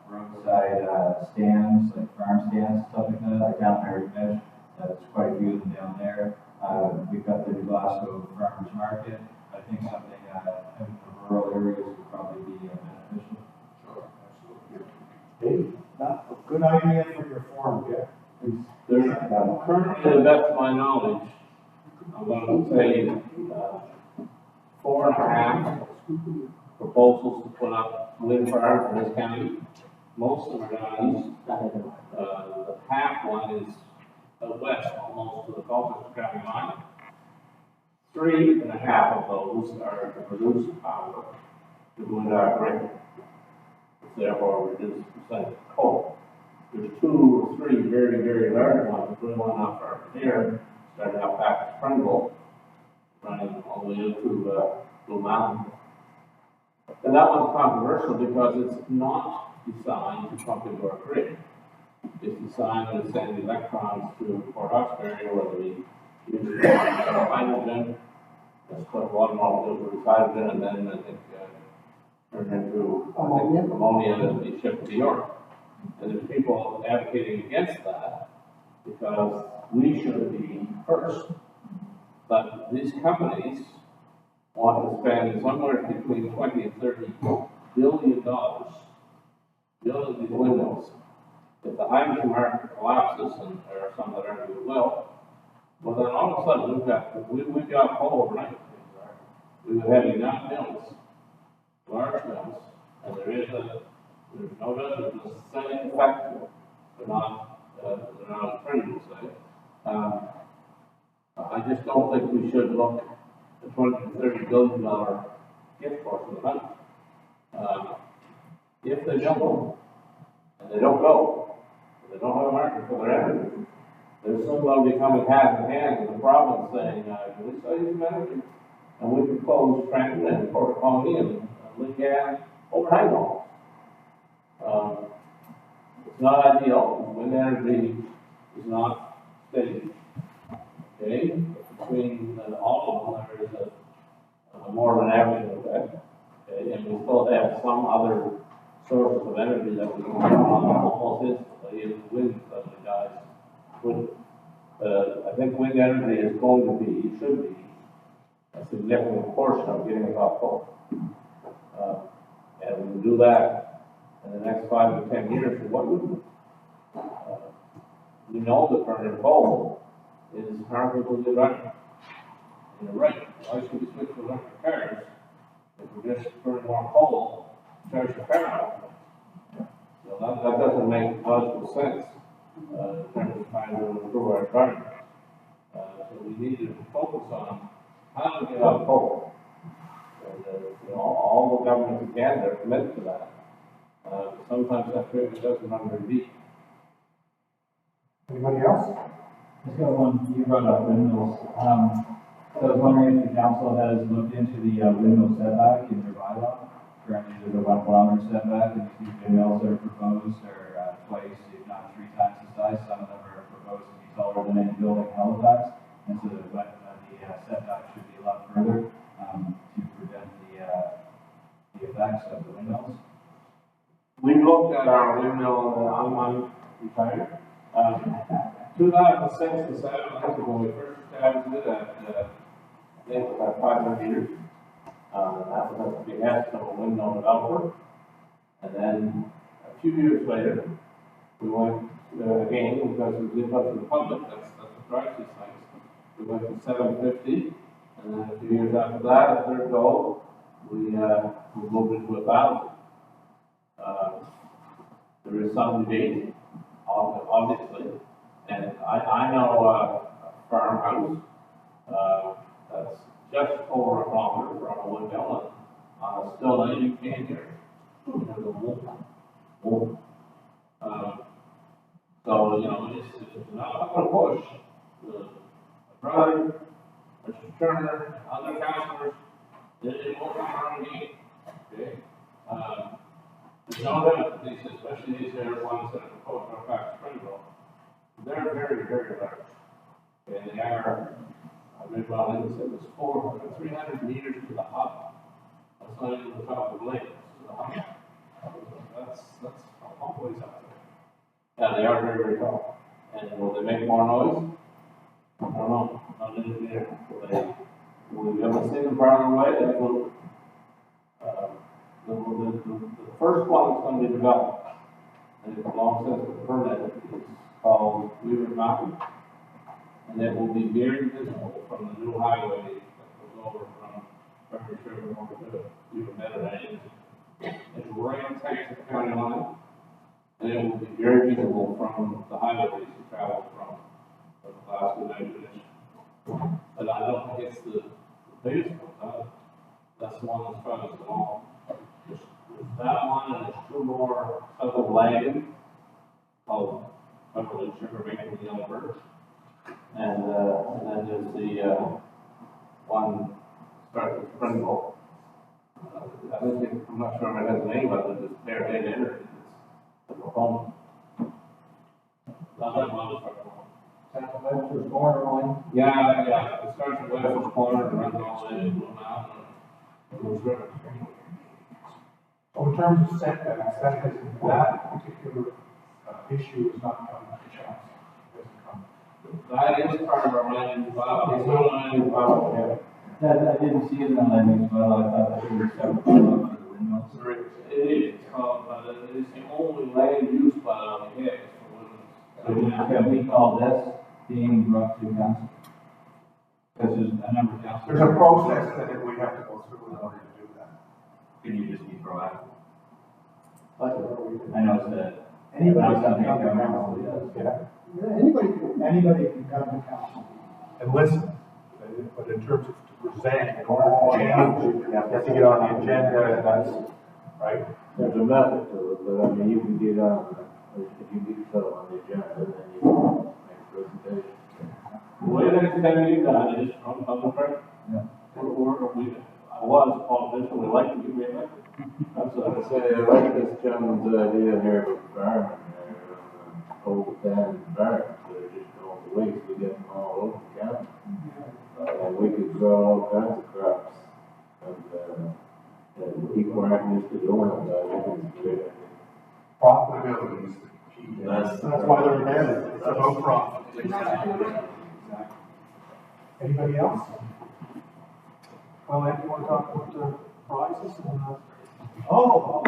roadside stands, like farm stands, stuff like that. Like down there at Mesh, there's quite a few of them down there. We've got the Glasgow Farmers Market. I think something in the rural areas would probably be beneficial. Sure, absolutely. Hey, that's a good idea for your farm, yeah. There's currently, to the best of my knowledge, I'm going to say 4.5 proposals to put up wind farms in this county. Most of them are down east. The half one is west, almost to the Colchester County line. 3.5 of those are to produce power to go into our grid. Therefore, reduce the percent of coal. There's 2 or 3 very, very large ones, including one off our here, starting out back to Springville, running all the way into Blue Mountain. And that one's controversial because it's not designed to pump into our grid. It's designed to send electrons to Port Hawkesbury, where we use hydrogen, let's put water molecules with hydrogen, and then I think turn into ammonia and be shipped to Europe. And there's people advocating against that because we should be first. But these companies want to spend somewhere between 20 and 30 billion dollars building these windmills. If the hydrogen market collapses, and there are some that argue it will, well, then all of a sudden we've got coal overnight. We would have enough mills, large mills, and there's no doubt there's a same effect to it. They're not as pretty to say. I just don't think we should look at $20 to $30 billion gift horse in the mouth. If they don't, and they don't go, and they don't have a market for their energy, there's somebody coming hand in hand with the province saying, can we sell you some energy? And we can close Trenton and Port Colony and Lincoln overnight almost. It's not ideal. Wind energy is not steady. Okay? Between all of them, there is a more of an average effect. Okay? And we still have some other sources of energy that we can turn on almost instantly if the wind suddenly dies. I think wind energy is going to be, should be, a significant portion of getting us off coal. And we do that in the next 5 to 10 years, what would we? We know that burning coal is harmful to the environment. And you're right, why should we switch to electric cars if we're just burning more coal, charge the car out? So that doesn't make logical sense in terms of trying to improve our environment. So we need to focus on how to get off coal. And, all the governments in Canada are committed to that. Sometimes that really doesn't run very deep. Anybody else? Let's go one, you brought up windmills. So I was wondering if the council has looked into the windmill setback in your bylaw. Currently, there's a 1 kilometer setback, and these windmills that are proposed are twice, if not 3 times the size. Some of them are proposed to be taller than any building in Halifax, and so the setback should be a lot further to prevent the effects of the windmills. We looked at our windmill, I'm retired. 2006 to 7, I think when we first established it at, I think about 500 meters. That was at the behest of a windmill developer. And then a few years later, we went again, because we did touch the public, that's what drives these things. We went to 750, and then a few years after that, a third goal, we moved it to 1,000. There is some debate, obviously, and I know a farmhouse that's just over a kilometer from a windmill, and on a still night you can't hear it. There's a whoop. So, it's not going to push. The brother, Mr. Turner, and other councillors, they won't come around again. Okay? There's no doubt that these, especially these ones that are proposed for Fact Springville, they're very, very large. And they are, I read well, I think it was 300 meters to the hub. That's not even the top of the lake, to the hub. That's a long ways up there. Yeah, they are very, very tall. And will they make more noise? I don't know. Not an engineer. Will they ever see them farther away? Absolutely. The first one that's going to be developed, and it's long since the permit, is called Eureka Mountain, and it will be very visible from the new highway that goes over from Beverly River over to Eureka. It's right on the county line, and it will be very visible from the highways you travel from Glasgow to Nigeria. But I don't think it's the biggest one. That's the one that's probably the long. There's that one, and there's 2 more south of Lagan called Beverly Sugar Maple and Yellow Bird. And then there's the one starts with Springville. I'm not sure if it has a name, but it's just bare data energy. It's a proponent. Not that one. Central Webster's corner line. Yeah. It starts at Webster's corner and runs all the way to Blue Mountain and Blue River. So in terms of setbacks, that particular issue is not coming to chance. It doesn't come. That is part of our land use bylaw. It's not a land use bylaw, I didn't see it in the land use bylaw, I thought that there were separate bylaws for the windmills. It is, it's the only land use bylaw we have is for women's. So can we call this being brought to council? Because there's a number of councils. There's a process that we have to go through in order to do that. Can you just be proactive? But I know it's that. Anybody That's can something come to that council. council does. Yeah. Anybody can come to council. And listen, but in terms of to present, in order to change, you have to get on the agenda, and that's, right? There's a method to it, but I mean, you can get on, if you get yourself on the agenda, then you can make a presentation. The way that it's done, you've done is from public record. Yeah. I was a politician, we like to get reelected. That's I a, say, I like this gentleman's idea here with farming there, old Dan farms, they're just going to waste, we get them all over the county. And we could grow all kinds of crops, and people aren't used to doing it, but I think it's great. Profitability is the key. That's why they're there, it's about profit. Anybody else? Well, Ed, you want to talk about the prizes and, Oh,